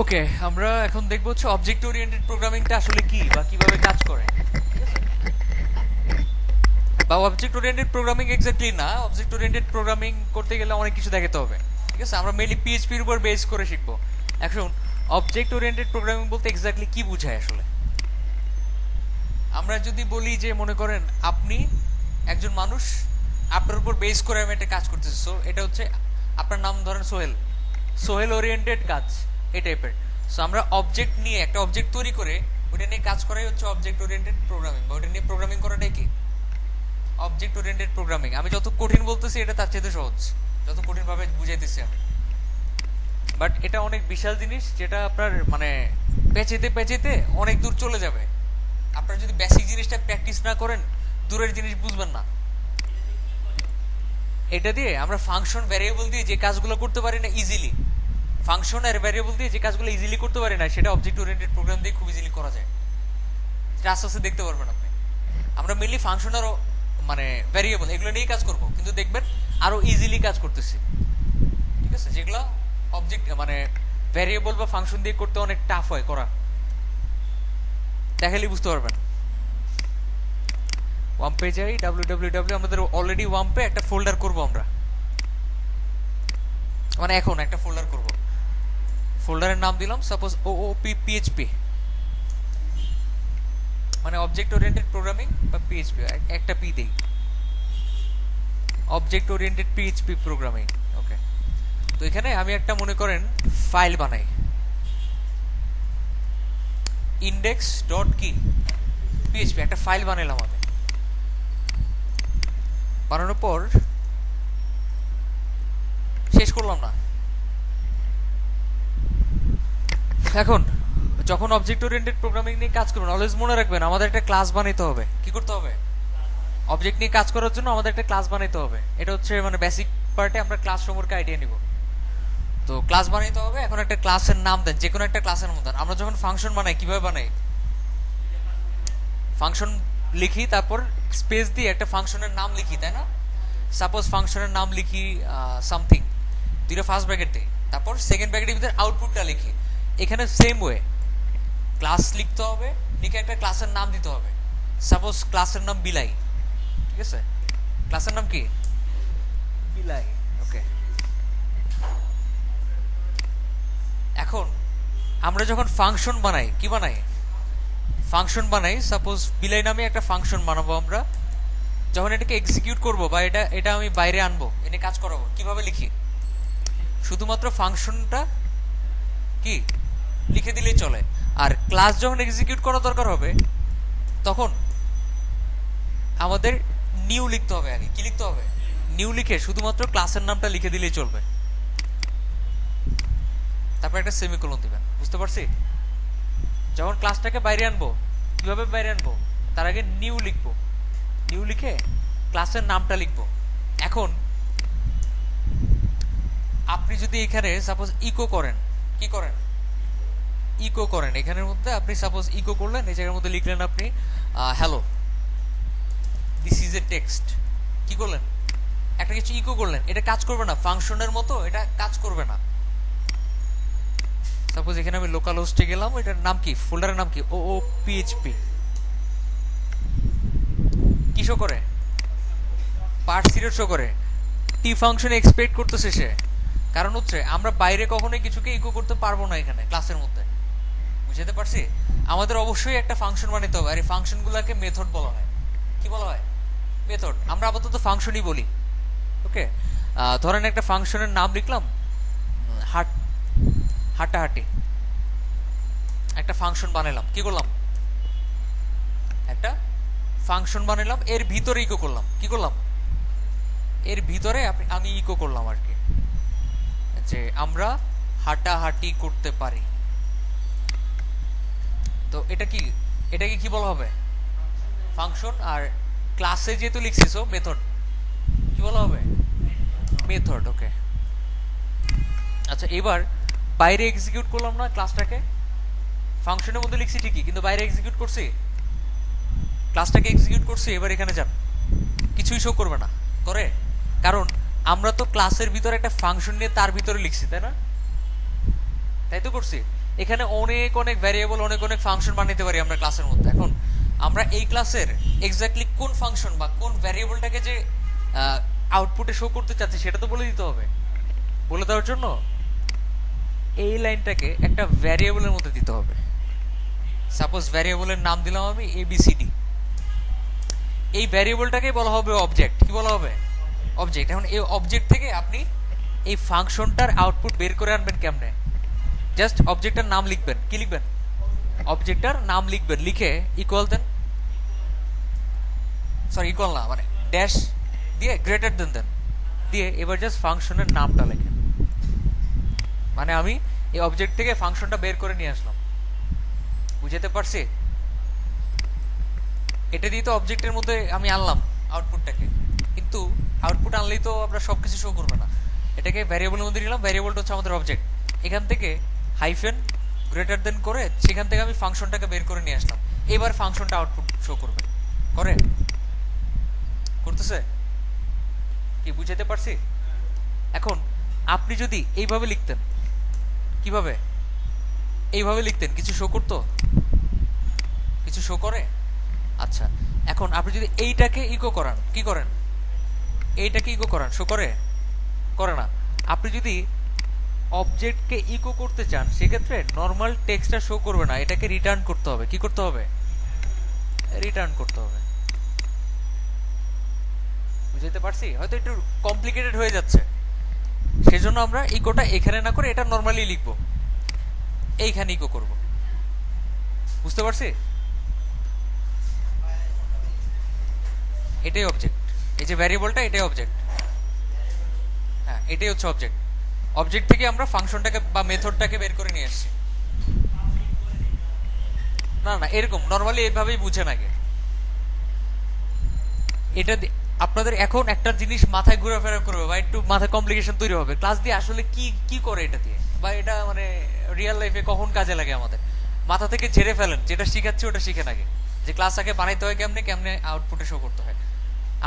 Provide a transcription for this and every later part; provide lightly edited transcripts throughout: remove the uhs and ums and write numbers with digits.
ওকে, আমরা এখন দেখব হচ্ছে অবজেক্ট ওরিয়েন্টেড প্রোগ্রামিংটা আসলে কি বা কিভাবে কাজ করে। ঠিক আছে, বা অবজেক্ট ওরিয়েন্টেড প্রোগ্রামিং এক্স্যাক্টলি না, অবজেক্ট ওরিয়েন্টেড প্রোগ্রামিং করতে গেলে অনেক কিছু দেখাতে হবে। ঠিক আছে, আমরা মেইনলি পিএইচপির উপর বেস করে শিখবো। এখন অবজেক্ট ওরিয়েন্টেড প্রোগ্রামিং বলতে এক্স্যাক্টলি কি বোঝায় আসলে। আমরা যদি বলি যে মনে করেন আপনি একজন মানুষ, আপনার উপর বেস করে আমি একটা কাজ করতেছি, সো এটা হচ্ছে আপনার নাম ধরেন সোহেল, সোহেল ওরিয়েন্টেড কাজ এই টাইপের। সো আমরা অবজেক্ট নিয়ে একটা অবজেক্ট তৈরি করে ওটা নিয়ে কাজ করাই হচ্ছে অবজেক্ট ওরিয়েন্টেড প্রোগ্রামিং, বা ওটা নিয়ে প্রোগ্রামিং করাটাই কি অবজেক্ট ওরিয়েন্টেড প্রোগ্রামিং। আমি যত কঠিন বলতেছি এটা তার চেয়ে সহজ, যত কঠিনভাবে বুঝাইতেছি আমি। বাট এটা অনেক বিশাল জিনিস, যেটা আপনার মানে পেঁচেতে পেঁচেতে অনেক দূর চলে যাবে। আপনারা যদি বেসিক জিনিসটা প্র্যাকটিস না করেন দূরের জিনিস বুঝবেন না। এটা দিয়ে আমরা ফাংশন ভ্যারিয়েবল দিয়ে যে কাজগুলো করতে পারি না ইজিলি, ফাংশন আর ভ্যারিয়েবল দিয়ে যে কাজগুলো ইজিলি করতে পারি না, সেটা অবজেক্ট ওরিয়েন্টেড প্রোগ্রাম দিয়ে খুব ইজিলি করা যায়। সেটা আস্তে আস্তে দেখতে পারবেন আপনি। আমরা মেনলি ফাংশন আর মানে ভ্যারিয়েবল এগুলো নিয়েই কাজ করব, কিন্তু দেখবেন আরো ইজিলি কাজ করতেছি। ঠিক আছে, যেগুলো অবজেক্ট মানে ভ্যারিয়েবল বা ফাংশন দিয়ে করতে অনেক টাফ হয় করা, দেখালেই বুঝতে পারবেন। ওয়াম্পে যাই, www, আমাদের অলরেডি ওয়াম্পে একটা ফোল্ডার করব আমরা, মানে এখন একটা ফোল্ডার করব। ফোল্ডারের নাম দিলাম সাপোজ OOP-PHP, মানে অবজেক্ট ওরিয়েন্টেড প্রোগ্রামিং বা পিএইচপি, একটা পি দেই, অবজেক্ট ওরিয়েন্টেড পিএইচপি প্রোগ্রামিং। ওকে, তো এখানে আমি একটা মনে করেন ফাইল বানাই, ইন্ডেক্স ডট কি পিএইচপি, একটা ফাইল বানাইলাম আমি। বানানোর পর শেষ করলাম না। এখন যখন অবজেক্ট ওরিয়েন্টেড প্রোগ্রামিং নিয়ে কাজ করবেন অলওয়েজ মনে রাখবেন আমাদের একটা ক্লাস বানাইতে হবে। কি করতে হবে? অবজেক্ট নিয়ে কাজ করার জন্য আমাদের একটা ক্লাস বানাইতে হবে। এটা হচ্ছে মানে বেসিক পার্টে আমরা ক্লাস সম্পর্কে আইডিয়া নিব। তো ক্লাস বানাইতে হবে। এখন একটা ক্লাসের নাম দেন, যে কোনো একটা ক্লাসের নাম দেন। আমরা যখন ফাংশন বানাই কিভাবে বানাই? ফাংশন লিখি, তারপর স্পেস দিয়ে একটা ফাংশনের নাম লিখি, তাই না? সাপোজ ফাংশনের নাম লিখি সামথিং, দুইটা ফার্স্ট ব্র্যাকেট দিই, তারপর সেকেন্ড ব্র্যাকেটের ভিতরে আউটপুটটা লিখি। এখানে সেম ওয়ে ক্লাস লিখতে হবে, লিখে একটা ক্লাসের নাম দিতে হবে। সাপোজ ক্লাসের নাম বিলাই। ঠিক আছে, ক্লাসের নাম কি? বিলাই। ওকে, এখন আমরা যখন ফাংশন বানাই, কি বানাই? ফাংশন বানাই। সাপোজ বিলাই নামে একটা ফাংশন বানাবো আমরা। যখন এটাকে এক্সিকিউট করব বা এটা আমি বাইরে আনবো, এনে কাজ করাবো, কিভাবে লিখি? শুধুমাত্র ফাংশনটা কি লিখে দিলেই চলে। আর ক্লাস যখন এক্সিকিউট করা দরকার হবে তখন আমাদের নিউ লিখতে হবে। আগে কি লিখতে হবে? নিউ লিখে শুধুমাত্র ক্লাসের নামটা লিখে দিলেই চলবে। তারপর একটা সেমিকোলন দিবেন। বুঝতে পারছি? যখন ক্লাসটাকে বাইরে আনবো, কিভাবে বাইরে আনবো? তার আগে নিউ লিখবো, নিউ লিখে ক্লাসের নামটা লিখবো। এখন আপনি যদি এখানে সাপোজ ইকো করেন, কি করেন? ইকো করেন। এখানের মধ্যে আপনি সাপোজ ইকো করলেন, এই জায়গার মধ্যে লিখলেন আপনি hello, this is a text. কি করলেন? একটা কিছু ইকো করলেন। এটা কাজ করবে না, ফাংশনের মতো এটা কাজ করবে না। সাপোজ এখানে আমি লোকাল হোস্টে গেলাম, এটার নাম কি? ফোল্ডারের নাম কি? OOP-PHP। কি শো করে? পার্ট সিরিয়াল শো করে। টি ফাংশন এক্সপেক্ট করতেছে সে, কারণ হচ্ছে আমরা বাইরে কখনোই কিছুকে ইকো করতে পারবো না এখানে ক্লাসের মধ্যে। বুঝতে পারছি? আমাদের অবশ্যই একটা ফাংশন বানাতে হবে, আর এই ফাংশনগুলোকে মেথড বলা হয়। কি বলা হয়? মেথড। আমরা আপাতত ফাংশনই বলি। ওকে, ধরেন একটা ফাংশনের নাম লিখলাম হাঁটাহাঁটি। একটা ফাংশন বানালাম। কি করলাম? একটা ফাংশন বানালাম, এর ভিতরে ইকো করলাম। কি করলাম? এর ভিতরে আমি ইকো করলাম আর কি, যে আমরা হাঁটাহাঁটি করতে পারি। তো এটাকে কি বলা হবে? ফাংশন। আর ক্লাসে যেহেতু লিখছিস মেথড, কি বলা হবে? মেথড। ওকে, আচ্ছা, এবার বাইরে এক্সিকিউট করলাম না ক্লাসটাকে? ফাংশনের মধ্যে লিখছি ঠিকই, কিন্তু বাইরে এক্সিকিউট করছি, ক্লাসটাকে এক্সিকিউট করছি। এবার এখানে যান, কিছুই শো করবে না। করে? কারণ আমরা তো ক্লাসের ভিতরে একটা ফাংশন নিয়ে তার ভিতরে লিখছি, তাই না? তাই তো করছি। এখানে অনেক অনেক ভ্যারিয়েবল, অনেক অনেক ফাংশন বানাতে পারি আমরা ক্লাসের মধ্যে। এখন আমরা এই ক্লাসের এক্স্যাক্টলি কোন ফাংশন বা কোন ভ্যারিয়েবলটাকে যে আউটপুটে শো করতে চাচ্ছি সেটা তো বলে দিতে হবে। বলে দেওয়ার জন্য এই লাইনটাকে একটা ভ্যারিয়েবলের মধ্যে দিতে হবে। সাপোজ ভ্যারিয়েবলের নাম দিলাম আমি ABCD। এই ভ্যারিয়েবলটাকে বলা হবে অবজেক্ট। কি বলা হবে? অবজেক্ট। এখন এই অবজেক্ট থেকে আপনি এই ফাংশনটার আউটপুট বের করে আনবেন কেমনে? জাস্ট অবজেক্টটার নাম লিখবেন। কি লিখবেন? অবজেক্টটার নাম লিখবেন, লিখে ইকুয়াল দেন, সরি ইকুয়াল না, মানে ড্যাশ দিয়ে গ্রেটার দেন দেন দিয়ে এবার জাস্ট ফাংশনের নামটা লেখেন। মানে আমি এই অবজেক্ট থেকে ফাংশনটা বের করে নিয়ে আসলাম। বুঝতে পারছি? এটা দিয়ে তো অবজেক্টের মধ্যে আমি আনলাম আউটপুটটাকে, কিন্তু আউটপুট আনলেই তো আমরা সবকিছু শো করবে না। এটাকে ভ্যারিয়েবলের মধ্যে নিলাম, ভ্যারিয়েবলটা হচ্ছে আমাদের অবজেক্ট। এখান থেকে হাইফেন গ্রেটার দেন করে সেখান থেকে আমি ফাংশনটাকে বের করে নিয়ে আসলাম। এবার ফাংশনটা আউটপুট শো করবে। করে? করতেছে? কি বুঝাইতে পারছি? এখন আপনি যদি এইভাবে লিখতেন, কিভাবে? এইভাবে লিখতেন, কিছু শো করতো? কিছু শো করে? আচ্ছা, এখন আপনি যদি এইটাকে ইকো করান, কি করেন? এইটাকে ইকো করান, শো করে? করে না। আপনি যদি অবজেক্টকে ইকো করতে চান সেক্ষেত্রে নর্মাল টেক্সটটা শো করবে না, এটাকে রিটার্ন করতে হবে। কি করতে হবে? রিটার্ন করতে হবে। বুঝতে পারছি? হয়তো একটু কমপ্লিকেটেড হয়ে যাচ্ছে, সেজন্য আমরা ইকোটা এখানে না করে এটা নর্মালি লিখবো, এইখানে ইকো করব। বুঝতে পারছি? এটাই অবজেক্ট। এই যে ভ্যারিয়েবলটা, এটাই অবজেক্ট। হ্যাঁ, এটাই হচ্ছে অবজেক্ট। অবজেক্ট থেকে আমরা ফাংশনটাকে বা মেথডটাকে বের করে নিয়ে আসছি। না না, এরকম নর্মালি এইভাবেই বুঝেন আগে। এটা আপনাদের এখন একটা জিনিস মাথায় ঘোরাফেরা করবে বা একটু মাথায় কমপ্লিকেশন তৈরি হবে, ক্লাস দিয়ে আসলে কি কি করে এটা দিয়ে, বা এটা মানে রিয়েল লাইফে কখন কাজে লাগে আমাদের। মাথা থেকে ঝেড়ে ফেলেন, যেটা শিখাচ্ছি ওটা শিখেন আগে, যে ক্লাস আগে বানাইতে হয় কেমনে, কেমনে আউটপুটে শো করতে হয়।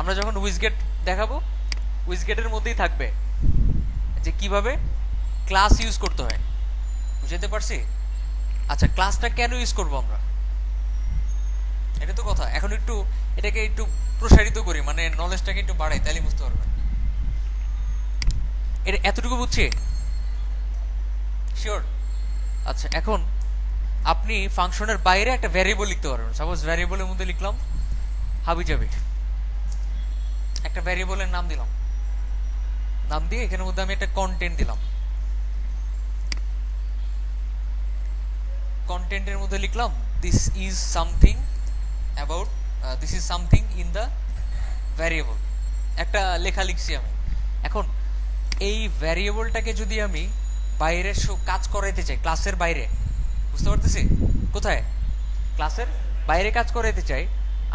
আমরা যখন উইজগেট দেখাবো, উইজগেটের মধ্যেই থাকবে যে কিভাবে ক্লাস ইউজ করতে হয়। বুঝতে পারছি? আচ্ছা, ক্লাসটা কেন ইউজ করবো আমরা, এটা তো কথা। এখন একটু এটাকে একটু প্রসারিত করি, মানে নলেজটাকে একটু বাড়াই, তাহলে বুঝতে পারবেন। এটা এতটুকু বুঝছি? শিওর? আচ্ছা, এখন আপনি ফাংশনের বাইরে একটা ভ্যারিয়েবল লিখতে পারবেন। সাপোজ ভ্যারিয়েবলের মধ্যে লিখলাম হাবিজাবি, একটা ভ্যারিয়েবলের নাম দিলাম, নাম দিয়ে এখানের মধ্যে আমি একটা কন্টেন্ট দিলাম। কন্টেন্টের মধ্যে লিখলাম this is something about, this is something in the variable, একটা লেখা লিখছি আমি। এখন এই ভ্যারিয়েবলটাকে যদি আমি বাইরে কাজ করাইতে চাই, ক্লাসের বাইরে, বুঝতে পারতেছি কোথায়? ক্লাসের বাইরে কাজ করাইতে চাই,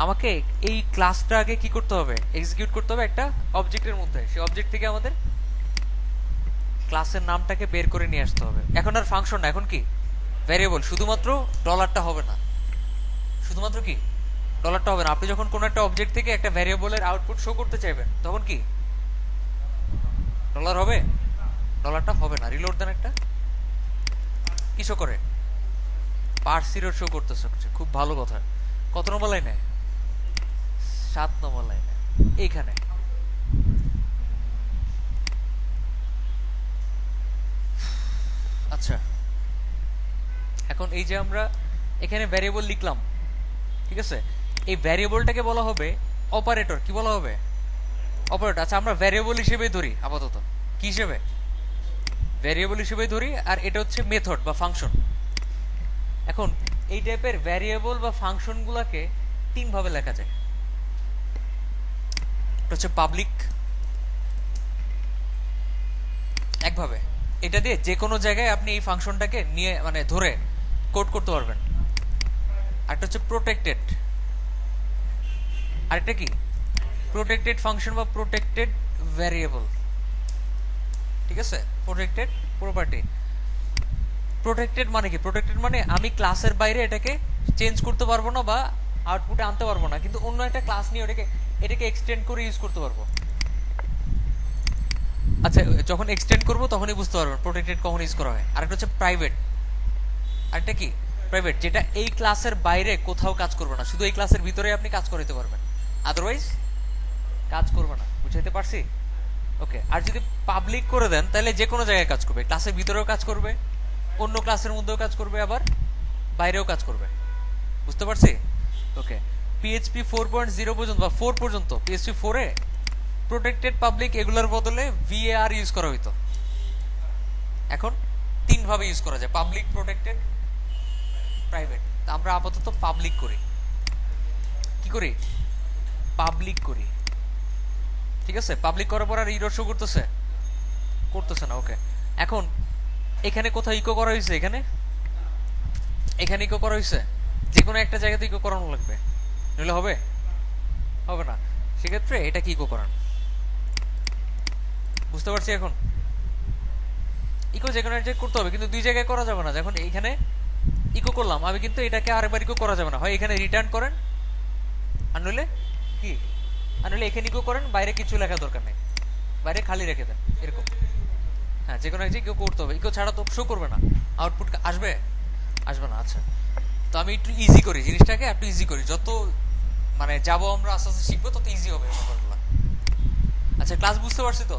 আমাকে এই ক্লাসটা আগে কি করতে হবে? এক্সিকিউট করতে হবে একটা অবজেক্টের মধ্যে। সেই অবজেক্ট থেকে আমাদের ক্লাসের নামটাকে বের করে নিয়ে আসতে হবে। এখন আর ফাংশন না, এখন কি ভ্যারিয়েবল। শুধুমাত্র ডলারটা হবে না, শুধুমাত্র কি ডলারটা হবে না। আপনি যখন কোনো একটা অবজেক্ট থেকে একটা ভ্যারিয়েবলের আউটপুট শো করতে চাইবেন তখন কি ডলার হবে? ডলারটা হবে না। রিলোড দেন একটা, কি শো করে? পার্সিরো শো করতেছে। খুব ভালো কথা। কত নম্বর লাইনে? 7 নম্বর লাইনে, এইখানে। আচ্ছা, এখন এই যে আমরা এখানে ভ্যারিয়েবল লিখলাম, ঠিক আছে, এই ভ্যারিয়েবলটাকে বলা হবে অপারেটর। কি বলা হবে? অপারেটর। আচ্ছা, আমরা ভ্যারিয়েবল হিসেবে ধরি আপাতত। কি হিসেবে? ভ্যারিয়েবল হিসেবে ধরি। আর এটা হচ্ছে মেথড বা ফাংশন। এখন এই টাইপের ভ্যারিয়েবল বা ফাংশন গুলাকে 3 ভাবে লেখা যায়। এটা হচ্ছে পাবলিক, একভাবে এটা দিয়ে যে কোনো জায়গায় আপনি এই ফাংশনটাকে নিয়ে মানে ধরে কোড করতে পারবেন। আরেকটা হচ্ছে প্রোটেক্টেড, আরেকটা কি প্রোটেক্টেড ফাংশন বা প্রোটেক্টেড ভ্যারিয়েবল, ঠিক আছে, প্রোটেক্টেড প্রপার্টি। প্রোটেক্টেড মানে কি? প্রোটেক্টেড মানে আমি ক্লাসের বাইরে এটাকে চেঞ্জ করতে পারবো না বা আউটপুটে আনতে পারবো না, কিন্তু অন্য একটা ক্লাস নিয়ে এটাকে এক্সটেন্ড করে ইউজ করতে পারবো। আচ্ছা, যখন এক্সটেন্ড করবো তখনই বুঝতে পারবেন প্রোটেক্টেড কখন ইউজ করা হয়। আরেকটা হচ্ছে প্রাইভেট। আরেকটা কি প্রাইভেট, যেটা এই ক্লাসের বাইরে কোথাও কাজ করবে না, শুধু এই ক্লাসের ভিতরে আপনি কাজ করাইতে পারবেন, আদারওয়াইজ কাজ করবে না। বুঝাইতে পারছি? ওকে। আর যদি পাবলিক করে দেন তাহলে যে কোনো জায়গায় কাজ করবে, ক্লাসের ভিতরেও কাজ করবে, অন্য ক্লাসের মধ্যেও কাজ করবে, আবার বাইরেও কাজ করবে। বুঝতে পারছি? ওকে। পিএইচপি 4.0 পর্যন্ত বা 4 পর্যন্ত, পিএইচপি 4 এ প্রোটেক্টেড পাবলিক এগুলোর বদলে ভিএআর ইউজ করা হইতো। এখন তিন ভাবে ইউজ করা যায়, পাবলিক, প্রোটেক্টেড, প্রাইভেট। আমরা আপাতত পাবলিক করি। কি করি? পাবলিক করি। ঠিক আছে? পাবলিক করার পর আর ইরর শো করতেছে? করতেছে না। ওকে। এখন এখানে কোথাও ইকো করা হয়েছে? এখানে এখানে ইকো করা হয়েছে, যে কোনো একটা জায়গাতে ইকো করানো লাগবে, নইলে হবে হবে না। সেক্ষেত্রে এটা কি ইকো করান, বুঝতে পারছি? এখন ইকো যে কোনো এক জায়গায় করতে হবে, কিন্তু দুই জায়গায় করা যাবে না। যখন এইখানে ইকো করলাম আমি, কিন্তু এটাকে আরেকবার ইকো করা যাবে না। হয় এখানে রিটার্ন করেন, আর নইলে কি, আর নইলে এখানে ইকো করেন, বাইরে কিছু লেখা দরকার নেই, বাইরে খালি রেখে দেন, এরকম। হ্যাঁ, যে কোনো এক জায়গায় ইকো করতে হবে, ইকো ছাড়া তো শো করবে না, আউটপুট আসবে আসবে না। আচ্ছা, তো আমি একটু ইজি করি জিনিসটাকে, একটু ইজি করি, যত মানে যাবো আমরা আস্তে আস্তে শিখবো তত ইজি হবে ব্যাপারগুলো। আচ্ছা, ক্লাস বুঝতে পারছি তো?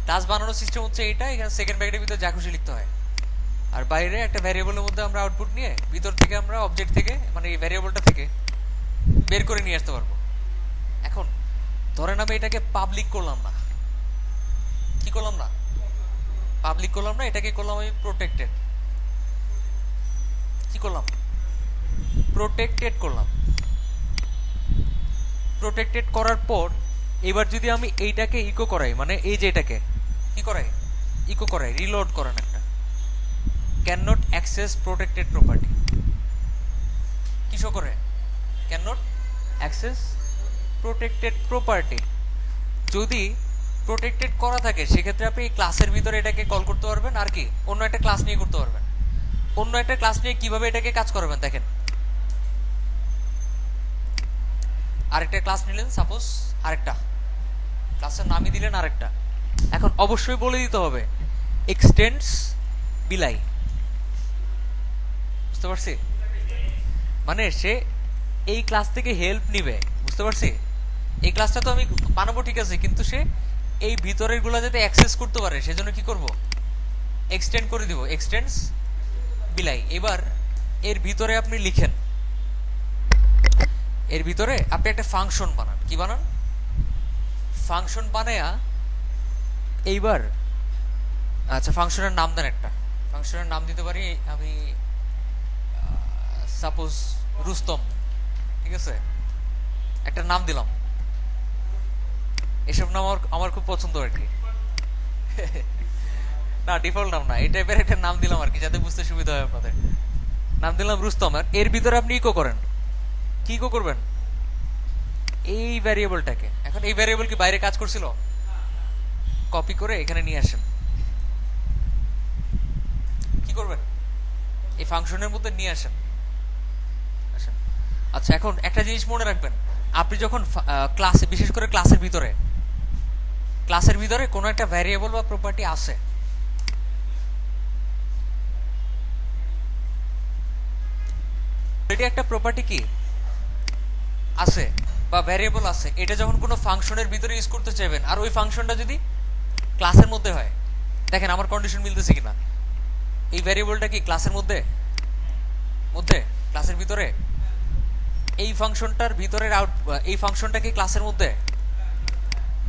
ক্লাস বানানোর সিস্টেম হচ্ছে এইটা, এখানে সেকেন্ড ব্র্যাকেটের ভিতরে যা খুশি লিখতে হয়, আর বাইরে একটা ভ্যারিয়েবলের মধ্যে আমরা আউটপুট নিয়ে ভিতর থেকে আমরা অবজেক্ট থেকে, মানে এই ভ্যারিয়েবলটা থেকে বের করে নিয়ে আসতে পারবো। এখন ধরেন আমি এটাকে পাবলিক করলাম না, কি করলাম না, পাবলিক করলাম না, এটাকে করলাম আমি প্রোটেক্টেড। কি করলাম? প্রোটেক্টেড করলাম। প্রোটেক্টেড করার পর এবার যদি আমি এইটাকে ইকো করাই, মানে এই যে এটাকে কি করাই, ইকো করাই, রিলোড করেন একটা, can not access protected property, কি শো করে? Can not access protected property. যদি প্রোটেক্টেড করা থাকে সেক্ষেত্রে আপনি এই ক্লাসের ভিতরে এটাকে কল করতে পারবেন, আর কি অন্য একটা ক্লাস নিয়ে করতে পারবেন। অন্য একটা ক্লাস নিয়ে কিভাবে এটাকে কাজ করবেন দেখেন, আরেকটা ক্লাস নিলেন, সাপোজ আরেকটা ক্লাসের নামই দিলেন আরেকটা। এখন অবশ্যই বলে দিতে হবে এক্সটেন্ডস বিলাই, বুঝতে পারছি? মানে সে এই ক্লাস থেকে হেল্প নিবে, বুঝতে পারছি? এই ক্লাসটা তো আমি বানাবো ঠিক আছে, কিন্তু সে এই ভিতরের গুলা যাতে অ্যাক্সেস করতে পারে সেজন্য কি করব, এক্সটেন্ড করে দিব, এক্সটেন্ডস বিলাই। এবার এর ভিতরে আপনি লিখেন, এর ভিতরে আপনি একটা ফাংশন বানান। কি বানান? ফাংশন বানায়া এইবার, আচ্ছা ফাংশনের নাম দেন একটা, ফাংশনের নাম দিতে পারি আমি সাপোজ রুস্তম, ঠিক আছে? একটা নাম দিলাম, এসব নাম আমার আমার খুব পছন্দ আর কি। না, ডিফল্ট নাম না, এই টাইপের একটা নাম দিলাম আর কি, যাতে বুঝতে সুবিধা হয় আপনাদের। নাম দিলাম রুস্তম। আর এর ভিতরে আপনি ইকো করেন, কি ইকো করবেন? এই ভ্যারিয়েবলটাকে। এখন এই ভ্যারিয়েবল কি বাইরে কাজ করছিল? কপি করে এখানে নিয়ে আসেন, কি করবেন? এই ফাংশনের মধ্যে নিয়ে আসেন। আচ্ছা, এখন একটা জিনিস মনে রাখবেন, আপনি যখন ক্লাসে, বিশেষ করে ক্লাসের ভিতরে কোনো একটা ভ্যারিয়েবল বা প্রপার্টি আছে, এটি একটা প্রপার্টি কি আছে বা ভ্যারিয়েবল আছে, এটা যখন কোনো ফাংশনের ভিতরে ইউজ করতে চাইবেন, আর ওই ফাংশনটা যদি ক্লাসের মধ্যে হয়, দেখেন আমার কন্ডিশন মিলতেছে কিনা, এই ভ্যারিয়েবলটা কি ক্লাসের মধ্যে মধ্যে ক্লাসের ভিতরে, এই ফাংশনটার ভিতরের এই ফাংশনটা কি ক্লাসের মধ্যে,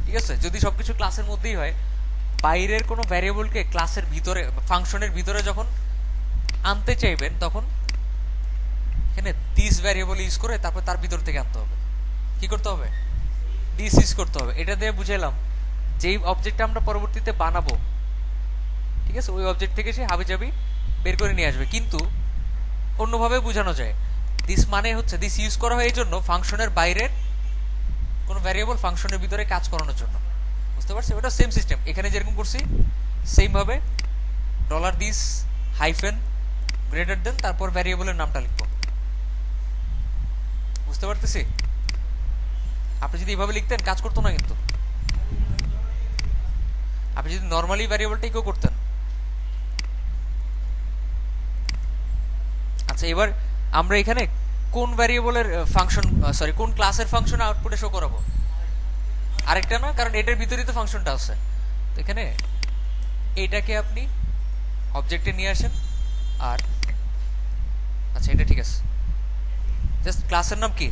ঠিক আছে? যদি সবকিছু ক্লাসের মধ্যেই হয়, বাইরের কোনো ভ্যারিয়েবলকে ক্লাসের ভিতরে, ফাংশনের ভিতরে যখন আনতে চাইবেন, তখন এখানে দিস ভ্যারিয়েবল ইউজ করে তারপর তার ভিতর থেকে আনতে হবে। কি করতে হবে? দিস ইউজ করতে হবে। এটা দিয়ে বুঝাইলাম যেই অবজেক্টটা আমরা পরবর্তীতে বানাবো, ঠিক আছে, ওই অবজেক্ট থেকে সে হাবিজাবি বের করে নিয়ে আসবে। কিন্তু অন্যভাবে বোঝানো যায়, দিস মানে হচ্ছে, দিস ইউজ করা হয় এই জন্য ফাংশনের বাইরের কোনো ভ্যারিয়েবল ফাংশনের ভিতরে কাজ করানোর জন্য, বুঝতে পারছি? ওটা সেম সিস্টেম, এখানে যেরকম করছি সেম ভাবে dollar this hyphen greater than, তারপর ভ্যারিয়েবলের নামটা লিখবো, বুঝতে পারতেছি? আপনি যদি এইভাবে লিখতেন কাজ করতো না, কিন্তু আপনি যদি নর্মালি ভ্যারিয়েবলটা ইকো করতেন, আচ্ছা, এবার আমরা এখানে কোন ভ্যারিয়েবলের ফাংশন, সরি কোন ক্লাসের ফাংশন আউটপুটে শো করাবো? আরেকটা না, কারণ এটার ভিতরেই তো ফাংশনটা আছে। তো এখানে এইটাকে আপনি অবজেক্টে নিয়ে আসেন। আর আচ্ছা, এটা ঠিক আছে। জাস্ট ক্লাসের নাম কি?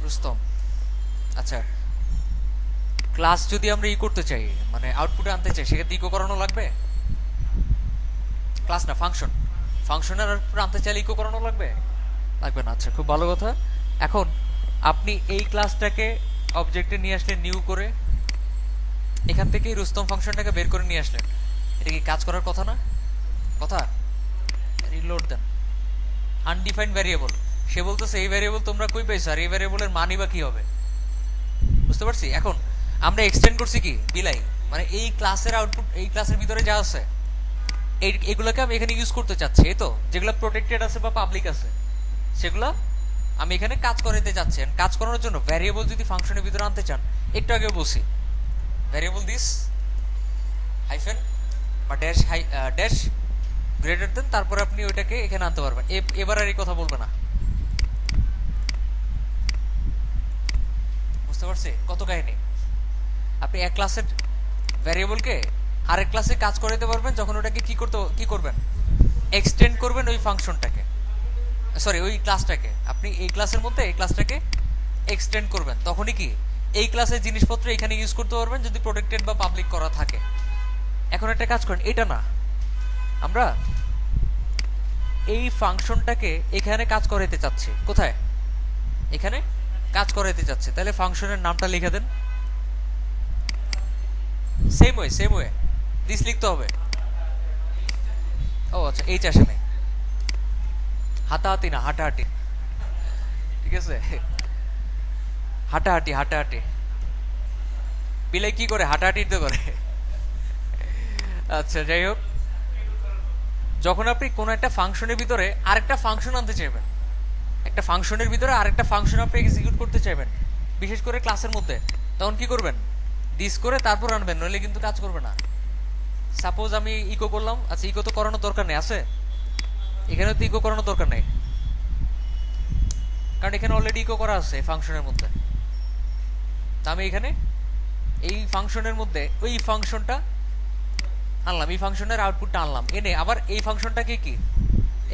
রুস্তম। আচ্ছা, ক্লাস যদি আমরা করতে চাই, মানে আউটপুটে আনতে চাই, সেক্ষেত্রে ইকো করানো লাগবে? ক্লাস না, ফাংশন। ফাংশনের আউটপুট আনতে চাইলে ইকো করানো লাগবে? লাগবে না। আচ্ছা, খুব ভালো কথা। এখন আপনি এই ক্লাসটাকে অবজেক্টে নিয়ে আসলেন, নিউ করে এখান থেকে রুস্তম ফাংশনটাকে বের করে নিয়ে আসলেন। এটা কি কাজ করার কথা না? কথা। রিলোড দেন। আনডিফাইন্ড ভ্যারিয়েবল, সে বলতেছে এই ভ্যারিয়েবল তোমরা কই পাইছো, আর এই ভ্যারিয়েবলের মানই বা কি হবে? বুঝতে পারছি। এখন আমরা এক্সটেন্ড করছি কি বিলাই, মানে এই ক্লাসের আউটপুট, এই ক্লাসের ভিতরে যা আছে এগুলোকে আমি এখানে ইউজ করতে চাচ্ছি। এই তো যেগুলো প্রোটেক্টেড আছে বা পাবলিক আছে সেগুলো আমি এখানে কাজ করাতে চাচ্ছি। কাজ করানোর জন্য ভ্যারিয়েবল যদি ফাংশনের ভিতরে আনতে চান, একটু আগে বলছি ভ্যারিয়েবল দিস হাইফেন বা ড্যাশ ড্যাশ গ্রেটার দেন, তারপরে আপনি ওইটাকে এখানে আনতে পারবেন। এবার আর এই কথা বলবে না। বুঝতে পারছি কত কাহিনী। আপনি এক ক্লাসের ভ্যারিয়েবলকে আরেক ক্লাসে কাজ করাতে পারবেন যখন ওটাকে কি করবেন, এক্সটেন্ড করবেন ওই ফাংশনটাকে, সরি ওই ক্লাসটাকে। আপনি এই ক্লাসের মধ্যে এই ক্লাসটাকে এক্সটেন্ড করবেন, তখনই কি এই ক্লাসের জিনিসপত্র এখানে ইউজ করতে পারবেন যদি প্রোটেক্টেড বা পাবলিক করা থাকে। এখন একটা কাজ করেন, এটা না, আমরা এই ফাংশনটাকে এখানে কাজ করাতে চাচ্ছি। কোথায়? এখানে কাজ করাতে চাচ্ছি। তাহলে ফাংশনের নামটা লিখে দেন। সেম ওয়ে দিস লিখতে হবে। ও আচ্ছা, এইচ আসে নাই। হাতাহাতি না, হাঁটাহাঁটি। ঠিক আছে, হাঁটাহাঁটি। বিলাই কি করে? হাঁটাহাঁটি তো করে। আচ্ছা, যাই হোক, যখন আপনি কোনো একটা ফাংশনের ভিতরে আরেকটা ফাংশন আনতে চাইবেন, একটা ফাংশনের ভিতরে আরেকটা ফাংশন আপনি এক্সিকিউট করতে চাইবেন, বিশেষ করে ক্লাসের মধ্যে, তখন কি করবেন? দিস করে তারপর আনবেন, নইলে কিন্তু কাজ করবে না। সাপোজ আমি ইকো করলাম। আচ্ছা, ইকো তো করানোর দরকার নেই, আছে এখানে তো ইকো করানোর দরকার নেই, কারণ এখানে অলরেডি ইকো করা আছে ফাংশনের মধ্যে। তা আমি এখানে এই ফাংশনের মধ্যে ওই ফাংশনটা আনলাম, এই ফাংশনের আউটপুটটা আনলাম, এনে আবার এই ফাংশনটাকে কি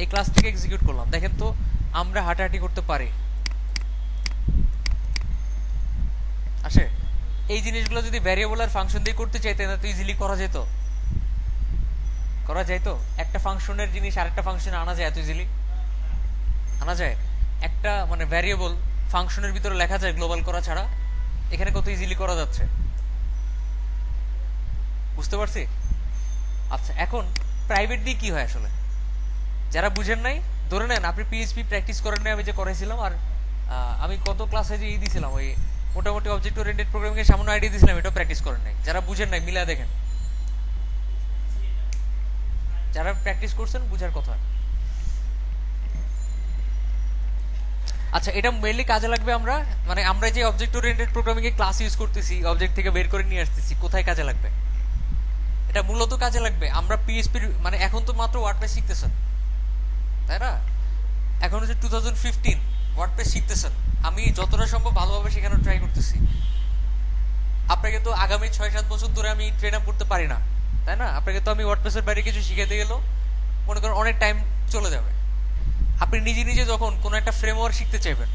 এই ক্লাস থেকে এক্সিকিউট করলাম। দেখেন তো আমরা হাঁটাহাঁটি করতে পারি। আসে এই জিনিসগুলো যদি ভ্যারিয়েবল আর ফাংশন দিয়ে করতে চাইতেন তো ইজিলি করা যেত। একটা ফাংশনের জিনিস আরেকটা ফাংশনে আনা যায়, এত ইজিলি আনা যায়। একটা মানে ভ্যারিয়েবল ফাংশনের ভিতরে লেখা যায় গ্লোবাল করা ছাড়া, এখানে কত ইজিলি করা যাচ্ছে। বুঝতে পারছি। আচ্ছা, এখন প্রাইভেট দিয়ে কি হয় আসলে, যারা বুঝেন নাই, ধরে নেন আপনি পিএইচপি প্র্যাকটিস করেন নাই, আমি যে করেছিলাম, আর আমি কত ক্লাসে যে দিয়েছিলাম ওই মোটামুটি অবজেক্ট ওরিয়েন্টেড প্রোগ্রামিং এর সামান্য আইডিয়া দিয়েছিলাম, এটা প্র্যাকটিস করেন নাই। যারা বুঝেন নাই মিলা দেখেন, যারা প্র্যাকটিস করছেন বুঝার কথা। আচ্ছা, এটা মেইনলি কাজে লাগবে আমরা যে অবজেক্ট ওরিয়েন্টেড প্রোগ্রামিং এ ক্লাস ইউজ করতেছি, অবজেক্ট থেকে বের করে নিয়ে আসতেছি, কোথায় কাজে লাগবে? এটা মূলত কাজে লাগবে আমরা পিএইচপি, মানে এখন তো মাত্র ওয়ার্ডপ্রেস শিখতেছেন, তাই না? এখন হচ্ছে 2015, ওয়ার্ডপ্রেস শিখতেছেন। আমি যতটা সম্ভব ভালোভাবে শেখানোর ট্রাই করতেছি। আপনাকে তো আগামী 6-7 বছর ধরে আমি ট্রেন আপ করতে পারি না, তাই না? আপনাকে তো আমি ওয়ার্ডপ্রেসের বাইরে কিছু শিখাতে গেলেও মনে করেন অনেক টাইম চলে যাবে। আপনি নিজে যখন কোনো একটা ফ্রেমওয়ার্ক শিখতে চাইবেন,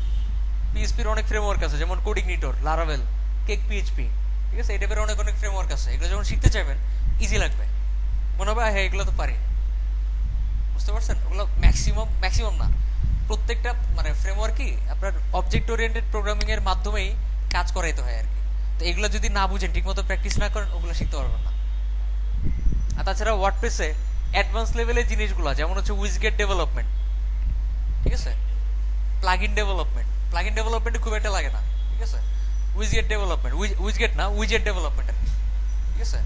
পিএইচপির অনেক ফ্রেমওয়ার্ক আছে, যেমন কোডিগনিটর, লারাভেল, কেক পিএইচপি, ঠিক আছে, এই টাইপের অনেক ফ্রেমওয়ার্ক আছে। এগুলো যখন শিখতে চাইবেন ইজি লাগবে, মনে হবে হ্যাঁ এগুলো তো পারি। বুঝতে পারছেন? ওগুলো ম্যাক্সিমাম না, প্রত্যেকটা মানে ফ্রেমওয়ার্কই আপনার অবজেক্ট ওরিয়েন্টেড প্রোগ্রামিং এর মাধ্যমেই কাজ করাইতে হয় আর কি। তো এগুলো যদি না বুঝেন, ঠিকমতো প্র্যাকটিস না করেন, ওগুলো শিখতে পারবেন না। আর তাছাড়া ওয়ার্ডপ্রেসে অ্যাডভান্স লেভেলের জিনিসগুলো যেমন হচ্ছে উইজগেট ডেভেলপমেন্ট, ঠিক আছে, প্লাগইন ডেভেলপমেন্ট খুব একটা লাগে না, ঠিক আছে। উইজগেট ডেভেলপমেন্ট, উইজগেট না, উইজেট ডেভেলপমেন্ট, ঠিক আছে,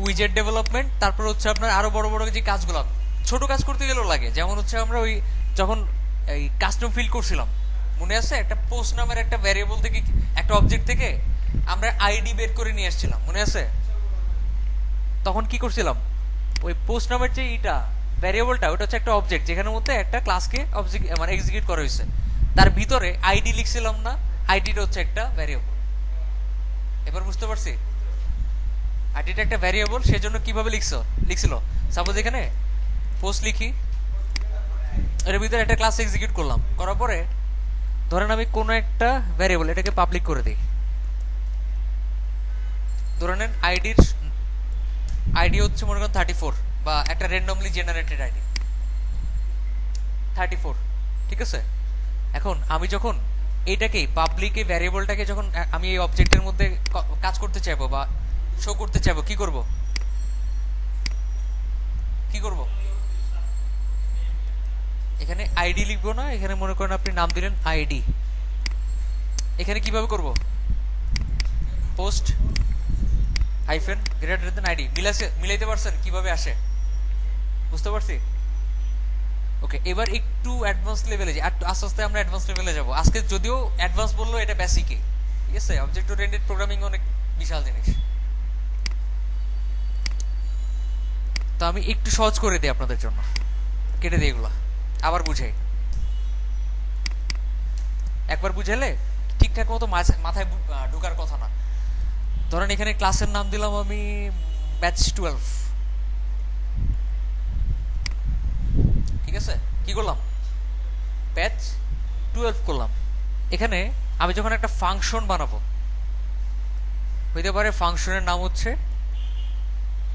উইজেট ডেভেলপমেন্ট। তারপর হচ্ছে আপনার আরো বড় যে কাজগুলো ছোট কাজ করতে গেলেও লাগে, যেমন হচ্ছে আমরা ওই যখন এই কাস্টম ফিল করছিলাম, মনে আছে একটা পোস্ট নামের একটা ভ্যারিয়েবল থেকে, একটা অবজেক্ট থেকে আমরা আইডি বের করে নিয়ে আসছিলাম, মনে আছে? তখন কি করছিলাম, ওই পোস্ট নামের যে ইটা ভ্যারিয়েবলটা, ওটা হচ্ছে একটা অবজেক্ট যেখানের মধ্যে একটা ক্লাসকে অবজেক্ট মানে এক্সিকিউট করা হয়েছে। তার ভিতরে আইডি লিখছিলাম না, আইডিটা হচ্ছে একটা ভ্যারিয়েবল। এবার বুঝতে পারছি আইডিটা একটা ভ্যারিয়েবল, সেজন্য কিভাবে লিখছিল। সাপোজ এখানে পোস্ট লিখি, এর ভিতরে একটা ক্লাস এক্সিকিউট করলাম, করার পরে ধরেন আমি কোনো একটা ভ্যারিয়েবল এটাকে পাবলিক করে দিই। ধরে নেন আইডি হচ্ছে মনে করেন 34, বা একটা র্যান্ডমলি জেনারেটেড আইডি 34, ঠিক আছে। এখন আমি যখন এইটাকে পাবলিক এই ভ্যারিয়েবলটাকে যখন আমি এই অবজেক্টের মধ্যে কাজ করতে চাইবো বা শো করতে চাইবো, কি করব? এখানে আইডি লিখবো না, এখানে মনে করেন আপনি নাম দিলেন আইডি। এখানে কিভাবে করব? Post hyphen greater than ID. মিলাইতে পারছেন কিভাবে আসে? বুঝতে পারছি। ওকে, এবার একটু অ্যাডভান্স লেভেলে যাই, আস্তে আস্তে আমরা অ্যাডভান্স লেভেলে যাব। আজকে যদিও অ্যাডভান্স বললো, এটা বেসিকই, ঠিক আছে। অবজেক্ট ওরিয়েন্টেড প্রোগ্রামিং অনেক বিশাল জিনিস, তো আমি একটু সহজ করে দিই আপনাদের জন্য, কেটে দিই এগুলা, আবার বুঝাই। একবার বুঝালে ঠিকঠাক মতো মাথায় ঢোকার কথা না। ধরেন এখানে ক্লাসের নাম দিলাম আমি ব্যাচ 12, ঠিক আছে। কি করলাম? ব্যাচ 12 করলাম। এখানে আমি যখন একটা ফাংশন বানাবো, হইতে পারে ফাংশনের নাম হচ্ছে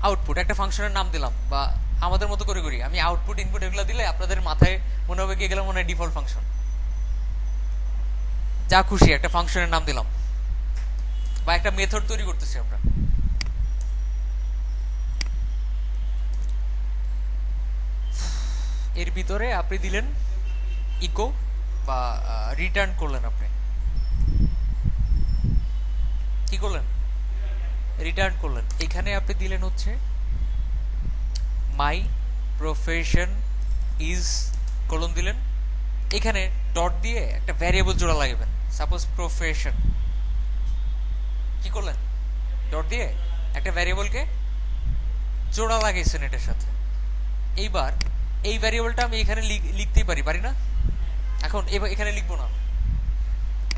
আউটপুট, একটা ফাংশনের নাম দিলাম, বা আমাদের মতো করে করি আমি আউটপুট ইনপুট এগুলো দিলে আপনাদের মাথায় মনে হবে কি এগুলো মনে হয় ডিফল্ট ফাংশন। যা খুশি একটা ফাংশনের নাম দিলাম, বা একটা মেথড তৈরি করতেছি আমরা। এর ভিতরে আপনি দিলেন ইকো বা রিটার্ন করলেন, আপনি কি করলেন? রিটার্ন করলেন। এখানে আপনি দিলেন হচ্ছে মাই প্রফেশন ইজ কলন দিলেন। এখানে ডট দিয়ে একটা ভ্যারিয়েবল জোড়া লাগাবেন, সাপোজ প্রফেশন। কি করলেন? ডট দিয়ে একটা ভ্যারিয়েবলকে জোড়া লাগাইছেন এটার সাথে। এইবার এই ভ্যারিয়েবলটা আমি এখানে লিখতেই পারি না? এখন এখানে লিখবো না।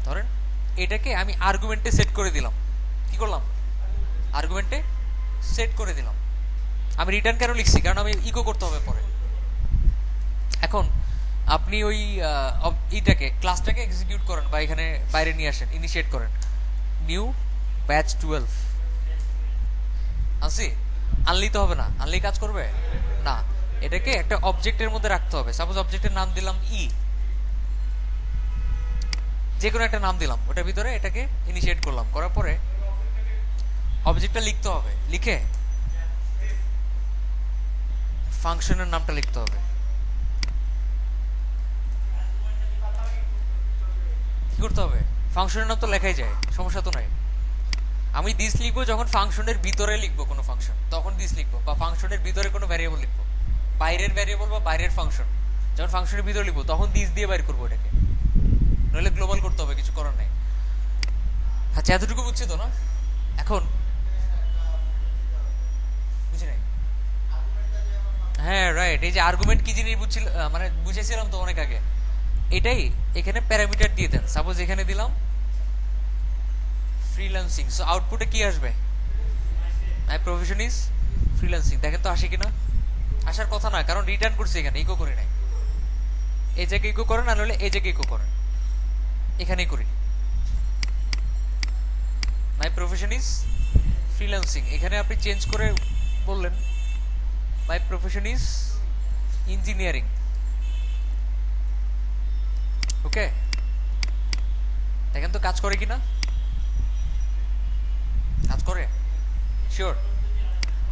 ধরেন এটাকে আমি আর্গুমেন্টে সেট করে দিলাম। কি করলাম? আর্গুমেন্টে সেট করে দিলাম। আমি রিটার্ন কেন লিখছি? কারণ আমি ইকো করতে হবে পরে। এখন আপনি ওই ইটাকে ক্লাসটাকে এক্সিকিউট করেন, বা এখানে বাইরে নিয়ে আসেন, ইনিশিয়েট করেন নিউ ব্যাচ 12। আনছি? আনলেই তো হবে না, আনলেই কাজ করবে না। এটাকে একটা অবজেক্টের মধ্যে রাখতে হবে। সাপোজ অবজেক্টের নাম দিলাম যে কোনো একটা নাম দিলাম, ওটার ভিতরে এটাকে ইনিশিয়েট করলাম, করার পরে অবজেক্টটা লিখতে হবে। লিখে ফাংশনের নামটা লিখতে হবে। কি করতে হবে? ফাংশনের নাম তো লেখাই যায়, সমস্যা তো নাই। আমি দিস লিখবো যখন ফাংশনের ভিতরে লিখবো কোনো ফাংশন, তখন দিস লিখবো, বা ফাংশনের ভিতরে কোনো ভ্যারিয়েবল লিখবো, বাইরের ভ্যারিয়েবল বা বাইরের ফাংশন যখন ফাংশনের ভিতরে লিখবো তখন দিস দিয়ে বাইর করবো এটাকে, নইলে গ্লোবাল করতে হবে, কিছু করার নাই। আচ্ছা, এতটুকু বুঝছি তো না? এখন বুঝি নাই? হ্যাঁ রাইট, এই যে আর্গুমেন্ট কি জিনিস মানে বুঝেছিলাম তো অনেক আগে। এটাই এখানে প্যারামিটার দিয়ে দেন। সাপোজ এখানে দিলাম ফ্রিল্যান্সিং, সো আউটপুটে কি আসবে? মাই প্রফেশন ইজ ফ্রিল্যান্সিং। দেখেন তো আসে কিনা? আসার কথা না, কারণ রিটার্ন করছি, এখানে ইকো করি নাই। এই জায়গায় ইকো করেন, আর হলে এই জায়গায় ইকো করেন, এখানেই করি মাই প্রফেশন ইজ ফ্রিল্যান্সিং। এখানে আপনি চেঞ্জ করে বললেন মাই প্রফেশন ইজ ইঞ্জিনিয়ারিং। ওকে, দেখেন তো কাজ করে কিনা? কাজ করে শিওর।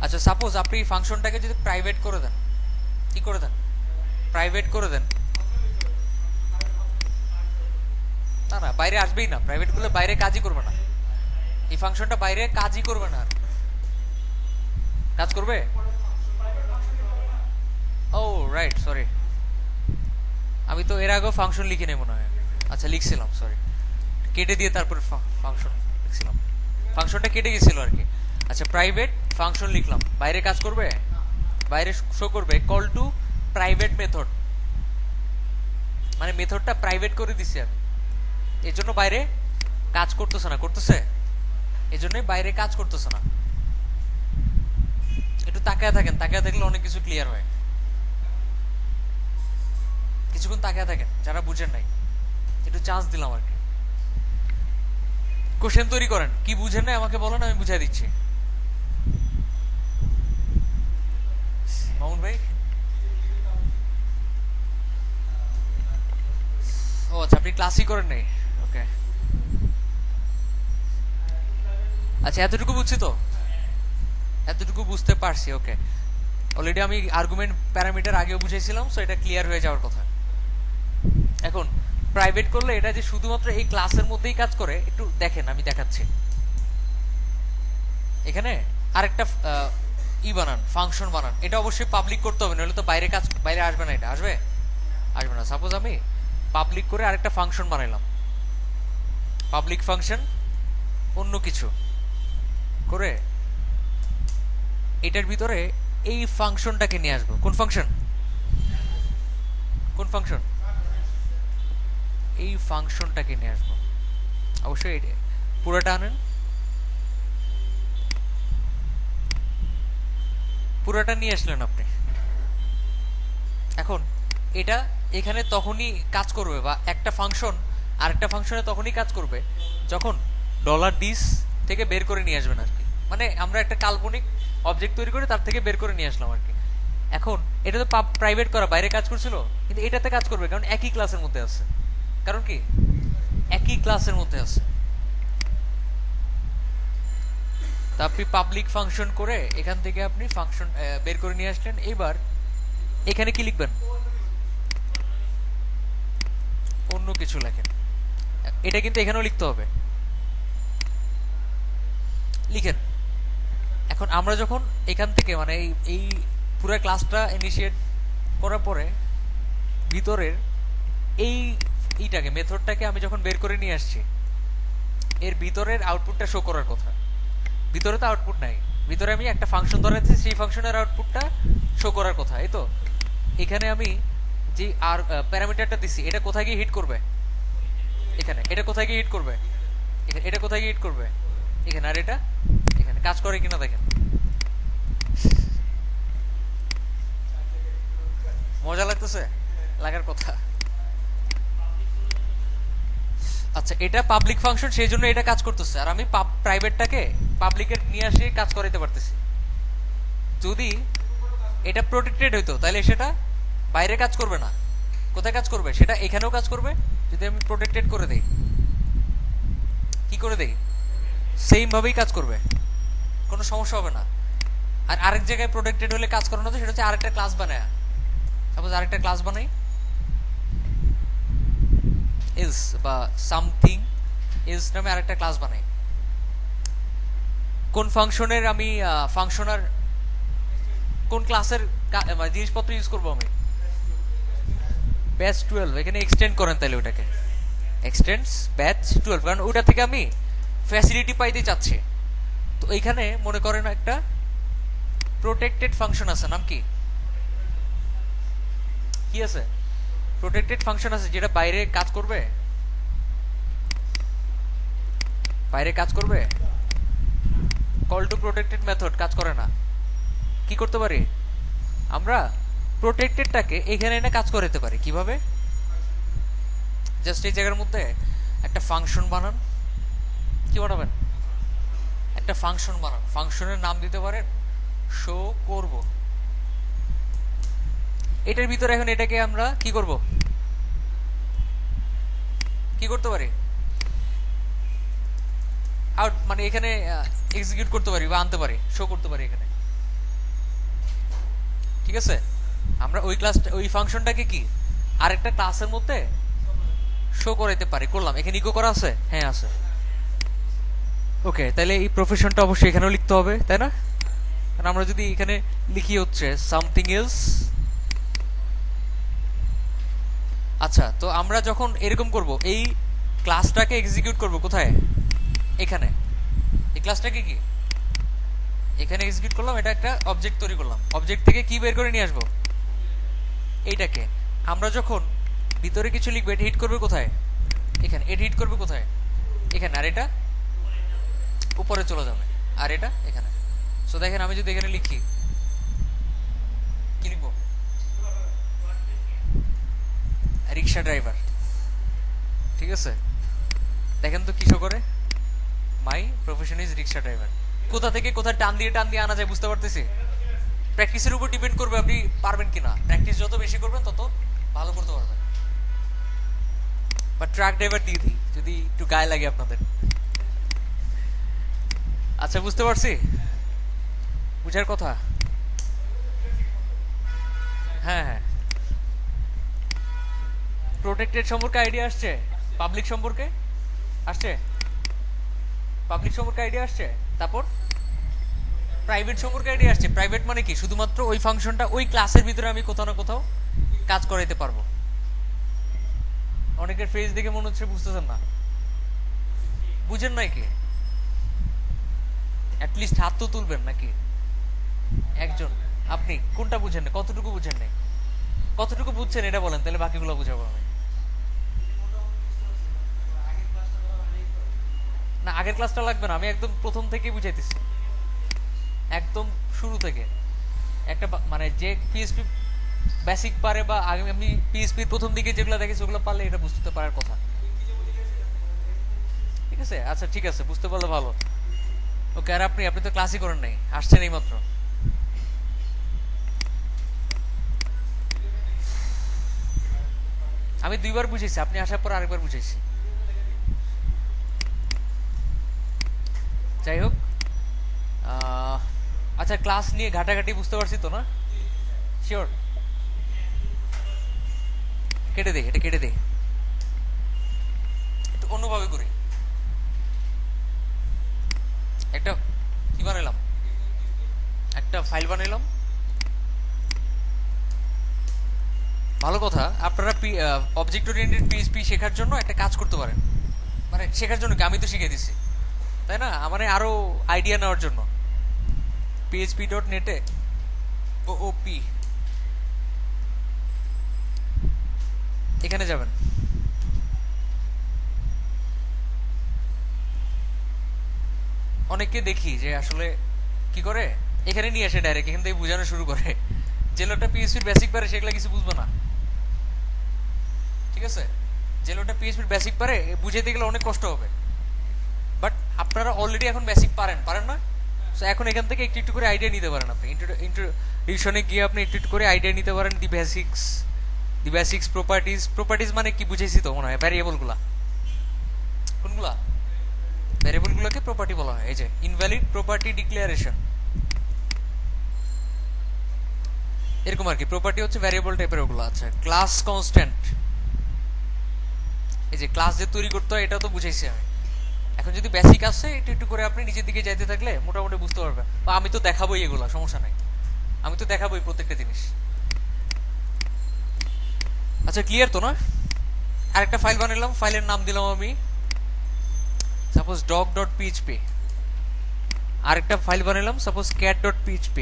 আচ্ছা, সাপোজ আপনি ফাংশনটাকে যদি প্রাইভেট করে দেন, কি করে দেন? প্রাইভেট করে দেন। না না, বাইরে আসবেই না। প্রাইভেট করলে বাইরে কাজই করবে না, এই ফাংশনটা বাইরে কাজই করবে না। কাজ করবে? ও রাইট, সরি, আমি তো এর আগেও ফাংশন লিখি নাই মনে হয়। আচ্ছা, লিখছিলাম, সরি, কেটে দিয়ে তারপর ফাংশন লিখছিলাম, ফাংশনটা কেটে গেছিল আর কি। আচ্ছা, প্রাইভেট ফাংশন লিখলাম, বাইরে কাজ করবে? বাইরে শো করবে কল টু প্রাইভেট মেথড, মানে মেথডটা প্রাইভেট করে দিছি আমি, এর জন্য বাইরে কাজ করতেছে না, করতেছে এই জন্যই বাইরে কাজ করতেছে না। একটু তাকায় থাকেন, তাকায় থাকলে অনেক কিছু ক্লিয়ার হয়। কিছুক্ষণ তাকায় থাকেন যারা বুঝেন নাই, একটু চান্স দিলাম আর কি। কোশ্চেন তৈরি করেন, কি বুঝেন নাই আমাকে বলেন, আমি বুঝাই দিচ্ছি। মামুন ভাই, ও আচ্ছা, আপনি ক্লাসই করেন নাই, ওকে। আচ্ছা, এতটুকু বুঝছি তো, এতটুকু বুঝতে পারছি, ওকে। অলরেডি আমি আর্গুমেন্ট প্যারামিটার আগেও বুঝাইছিলাম, সো এটা ক্লিয়ার হয়ে যাওয়ার কথা। এখন প্রাইভেট করলে এটা যে শুধুমাত্র এই ক্লাসের মধ্যেই কাজ করে, একটু দেখেন, আমি দেখাচ্ছি। এখানে আরেকটা বানান, ফাংশন বানান, এটা অবশ্যই পাবলিক করতে হবে, নাহলে তো বাইরে কাজ, বাইরে আসবে না, এটা আসবে আসবে না। সাপোজ আমি পাবলিক করে আরেকটা ফাংশন বানাইলাম, পাবলিক ফাংশন অন্য কিছু করে এটার ভিতরে এই ফাংশনটাকে নিয়ে আসবো। কোন ফাংশন, কোন ফাংশন, এই ফাংশনটাকে নিয়ে আসবো। অবশ্যই পুরোটা আনেন, পুরোটা নিয়ে আসলেন আপনি। এখন এটা এখানে তখনই কাজ করবে, বা একটা ফাংশন আরেকটা ফাংশনে তখনই কাজ করবে যখন $দিস থেকে বের করে নিয়ে আসবেন আর কি। মানে আমরা একটা কাল্পনিক অবজেক্ট তৈরি করে তার থেকে বের করে নিয়ে আসলাম আর কি। এখন এটা তো প্রাইভেট করা, বাইরে কাজ করছিল, কিন্তু এটাতে কাজ করবে কারণ একই ক্লাসের মধ্যে আছে। কারণ কি, একই ক্লাসের মধ্যে আছে। তা আপনি পাবলিক ফাংশন করে এখান থেকে আপনি ফাংশন বের করে নিয়ে আসলেন। এবার এখানে কি লিখবেন, অন্য কিছু লেখেন। এটা কিন্তু এখানেও লিখতে হবে, লিখেন। এখন আমরা যখন এখান থেকে মানে এই পুরো ক্লাসটা ইনিশিয়েট করার পরে ভিতরের এইটাকে মেথডটাকে আমি যখন বের করে নিয়ে আসছি, এর ভিতরের আউটপুটটা শো করার কথা। ভিতরে তো আউটপুট নাই, ভিতরে আমি একটা ফাংশন ধরেছি, সেই ফাংশনের আউটপুটটা শো করার কথা। এই তো এখানে আমি যে আর প্যারামিটারটা দিছি, এটা কোথায় গিয়ে হিট করবে, এখানে। এটা কোথায় গিয়ে হিট করবে, এখানে। এটা কোথায় গিয়ে হিট করবে, এখানে। আর এটা এখানে। কাজ করে কিনা দেখেন, মজা লাগতেছে, লাগার কথা। আচ্ছা, এটা পাবলিক ফাংশন, সেই জন্য এটা কাজ করতেছে, আর আমি প্রাইভেটটাকে পাবলিকের নিয়ে আসে কাজ করাইতে পারতেছি। যদি এটা প্রোটেক্টেড হইতো তাহলে সেটা বাইরে কাজ করবে না, কোথায় কাজ করবে, সেটা এখানেও কাজ করবে। যদি আমি প্রোটেক্টেড করে দেই, কি করে দেই, সেম ভাবেই কাজ করবে, কোনো সমস্যা হবে না। আর আরেক জায়গায় প্রোটেক্টেড হলে কাজ করানো, তো সেটা হচ্ছে আরেকটা ক্লাস বানায়। সাপোজ আরেকটা ক্লাস বানাই, ইজ বা সামথিং ইজ নামে আরেকটা ক্লাস বানাই। কোন ফাংশনের আমি ফাংশনার, কোন ক্লাসের জিনিসপত্র ইউজ করবো আমি, ব্যাচ 12। এখানে এক্সটেন্ড করেন তাহলে ওটাকে, এক্সটেন্ডস ব্যাচ 12, কারণ ওটা থেকে আমি ফ্যাসিলিটি পাইতে চাচ্ছি। তো এইখানে মনে করেন একটা প্রোটেক্টেড ফাংশন আছে, নাম কি, কি আছে, প্রোটেক্টেড ফাংশন আছে, যেটা বাইরে কাজ করবে, বাইরে কাজ করবে। কল টু প্রোটেক্টেড মেথড কাজ করে না। কি করতে পারি আমরা, প্রোটেক্টেডটাকে এখানে এনে কাজ করাতে পারি। কিভাবে, জাস্ট এই জায়গার মধ্যে একটা ফাংশন বানান। কি বানাবেন, একটা ফাংশন বানান, ফাংশনের নাম দিতে পারেন শো করব। এটার ভিতরে এখন এটাকে আমরা কি করব, কি করতে পারি, আউট মানে এখানে এক্সিকিউট করতে পারি বা আনতে পারি, শো করতে পারি এখানে। ঠিক আছে, আমরা ওই ক্লাসটা, ওই ফাংশনটাকে কি আরেকটা ক্লাসের মধ্যে শো করাইতে পারি, করলাম। এখানে ইকো করা আছে, হ্যাঁ আছে। ওকে, তাহলে এই প্রফেশনটা অবশ্যই এখানেও লিখতে হবে, তাই না? কারণ আমরা যদি এখানে লিখি হচ্ছে সামথিং এলস। আচ্ছা, তো আমরা যখন এরকম করব, এই ক্লাসটাকে এক্সিকিউট করব কোথায়, এখানে। এই ক্লাসটাকে কি এখানে এক্সিকিউট করলাম, এটা একটা অবজেক্ট তৈরি করলাম, অবজেক্ট থেকে কি বের করে নিয়ে আসবো, এইটাকে। আমরা যখন ভিতরে কিছু লিখবো এটা হিট করবে কোথায়, এখানে। এটা হিট করবে কোথায়, এখানে। আর এটা উপরে চলে যাবে, আর এটা এখানে। সো দেখেন আমি যদি এখানে লিখি, কি লিখবো, রিক্সা ড্রাইভার, ঠিক আছে। দেখেন তো কিসো করে, মাই প্রফেশন ইজ রিক্সা ড্রাইভার। কোথা থেকে কোথায় টান দিয়ে আনা যায় বুঝতে পারতেছি। প্র্যাকটিসের উপর ডিপেন্ড করবে আপনি পারবেন কিনা। প্র্যাকটিস যত বেশি করবেন তত ভালো করতে পারবেন। বা ট্রাক ড্রাইভার দিয়ে দিই যদি একটু গায়ে লাগে আপনাদের। আচ্ছা বুঝতে পারছি, বুঝার কথা। হ্যাঁ হ্যাঁ, প্রোটেক্টেড সম্পর্কে আইডিয়া আসছে, পাবলিক সম্পর্কে আসছে, পাবলিক সম্পর্কে আইডিয়া আসছে, তারপর প্রাইভেট সম্পর্কে আইডিয়া আসছে। প্রাইভেট মানে কি, শুধুমাত্র ওই ফাংশনটা ওই ক্লাসের ভিতরে আমি কোথাও না কোথাও কাজ করাইতে পারবো। অনেকের ফেস দেখে মনে হচ্ছে বুঝতেছেন না, বুঝেন নাই কি, অ্যাটলিস্ট হাত তো তুলবেন নাকি একজন। আপনি কোনটা বুঝেন না, কতটুকু বুঝেন নাই, কতটুকু বুঝছেন এটা বলেন, তাহলে বাকিগুলো বুঝাবো আমি। না আগের ক্লাসটা লাগবে না, আমি একদম প্রথম থেকে বুঝাইতেছি, একদম শুরু থেকে। একটা মানে যে পিএসপি বেসিক পারে বা আগে আমি পিএসপির প্রথম দিকে যেগুলো দেখেছি ওগুলো পারলে এটা বুঝতে পারার কথা, ঠিক আছে। আচ্ছা ঠিক আছে, বুঝতে পারলে ভালো। ওকে, আর আপনি তো ক্লাসই করেন নাই, আসছেন এই মাত্র। আমি 2বার বুঝাইছি, আপনি আসার পর আরেকবার বুঝাইছি। যাই হোক, আচ্ছা ক্লাস নিয়ে ঘাটাঘাটি বুঝতে পারছি তো না, শিওর। কেটে দে, এটা কেটে দে, একটু অন্যভাবে করি। একটা কি বানাইলাম, একটা ফাইল বানাইলাম। ভালো কথা, আপনারা অবজেক্ট ওরিয়েন্টেড পিএইচপি শেখার জন্য একটা কাজ করতে পারেন। মানে শেখার জন্য কি, আমি তো শিখিয়ে দিচ্ছি তাই না, মানে আরো আইডিয়া নেওয়ার জন্য। php.net-এ ওপি এখানে যাবেন, অনেককে দেখি যে আসলে কি করে, এখানে নিয়ে আসে ডাইরেক্ট, এখান থেকে বোঝানো শুরু করে। যে লোকটা পিএইচপির বেসিক পারে সেগুলো কিছু বুঝবে না, ঠিক আছে। যে লোকটা পিএইচপির বেসিক পারে বুঝাইতে গেলে অনেক কষ্ট হবে। বাট আপনারা অলরেডি এখন বেসিক পারেন না, সো এখন এখান থেকে একটু একটু করে আইডিয়া নিতে পারেন। আপনি ইন্ট্রোডিউশনে গিয়ে আপনি একটু একটু করে আইডিয়া নিতে পারেন। দি বেসিক্স প্রপার্টিজ মানে কি বুঝেছি তো মনে হয়, ভ্যারিয়েবলগুলা কোনগুলা, ভ্যারিয়েবলগুলোকে প্রপার্টি বলা হয়। এই যে ইনভ্যালিড প্রপার্টি ডিক্লারেশন, এরকম আর কি। প্রপার্টি হচ্ছে ভ্যারিয়েবল টাইপের ওগুলো। আচ্ছা ক্লাস কনস্ট্যান্ট, এই যে ক্লাস যে তৈরি করতে হয় এটাও তো বুঝাইছি আমি। এখন যদি বেসিক আসে একটু একটু করে আপনি নিজের দিকে যাইতে থাকলে মোটামুটি বুঝতে পারবেন। বা আমি তো দেখাবোই এগুলো, সমস্যা নাই, আমি তো দেখাবোই প্রত্যেকটা জিনিস। আচ্ছা ক্লিয়ার তো না। আরেকটা ফাইল বানালাম, ফাইলের নাম দিলাম আমি সাপোজ dog.php। আরেকটা ফাইল বানালাম সাপোজ cat.php।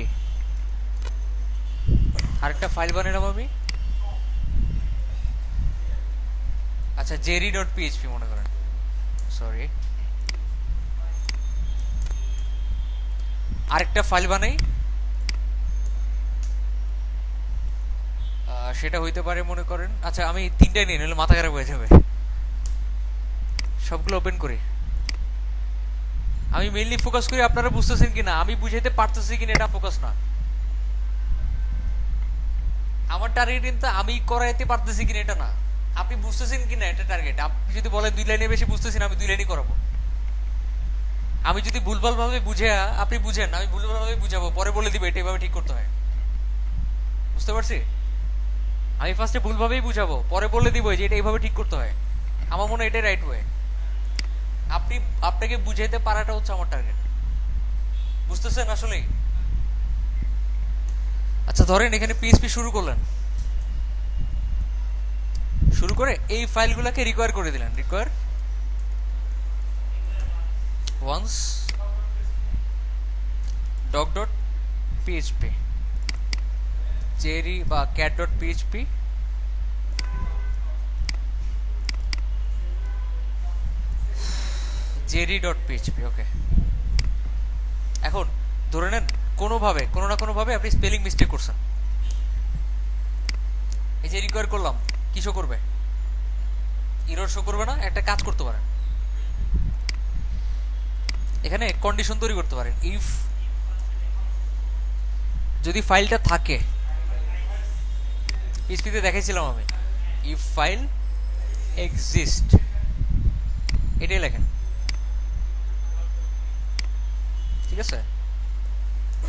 আরেকটা ফাইল বানালাম আমি, আচ্ছা jerry.php মনে করেন, সরি। আরেকটা ফাইল বানাই, সেটা হইতে পারে মনে করেন, আচ্ছা আমি 3টাই নিয়ে নিলে মাথা খারাপ হয়ে যাবে। সবগুলো ওপেন করি, আমি মেইনলি ফোকাস করি আপনারা বুঝতেছেন কিনা, আমি বুঝাইতে পারতেছি কিনা এটা ফোকাস না। আমার টার্গেট কিন্তু আমি করাইতে পারতেছি কিনা এটা না, আপনি বুঝতেছেন কিনা এটা টার্গেট। আপনি যদি বলেন 2 লাইনে বেশি বুঝতেছেন, আমি 2 লাইনই করাবো। আমি যদি ভুলভাল ভাবে বুঝে আপনি বুঝেন, আমি ভুলভাল ভাবে বুঝাবো, পরে বলে দিব এটা এভাবে ঠিক করতে হয়। বুঝতে পারছি, আমি ফার্স্টে ভুলভাবেই বুঝাবো, পরে বলে দিব যে এটা এইভাবে ঠিক করতে হয়। আমার মনে হয় এটাই রাইট ওয়ে। আপনাকে বুঝাইতে পারাটা হচ্ছে আমার টার্গেট, বুঝতেছেন আসলেই। আচ্ছা ধরেন এখানে পিএইচপি শুরু করলেন, শুরু করে এই ফাইলগুলোকে রিকোয়ার করে দিলেন, require once dog dot PHP, Jerry বা cat dot PHP, Jerry dot PHP. Okay, এখন ধরে নেন কোনোভাবে কোনো না কোনোভাবে আপনি স্পেলিং মিস্টেক করছেন, এই যে রিকোয়ার করলাম কি শো করবে? এরর শো করবে না। একটা কাজ করতে পারেন, এখানে কন্ডিশন তৈরি করতে পারেন। ইফ যদি ফাইলটা থাকে, পিএইচপিতে দেখাইছিলাম আমি, ইফ ফাইল এক্সিস্ট, এটাই লেখেন, ঠিক আছে?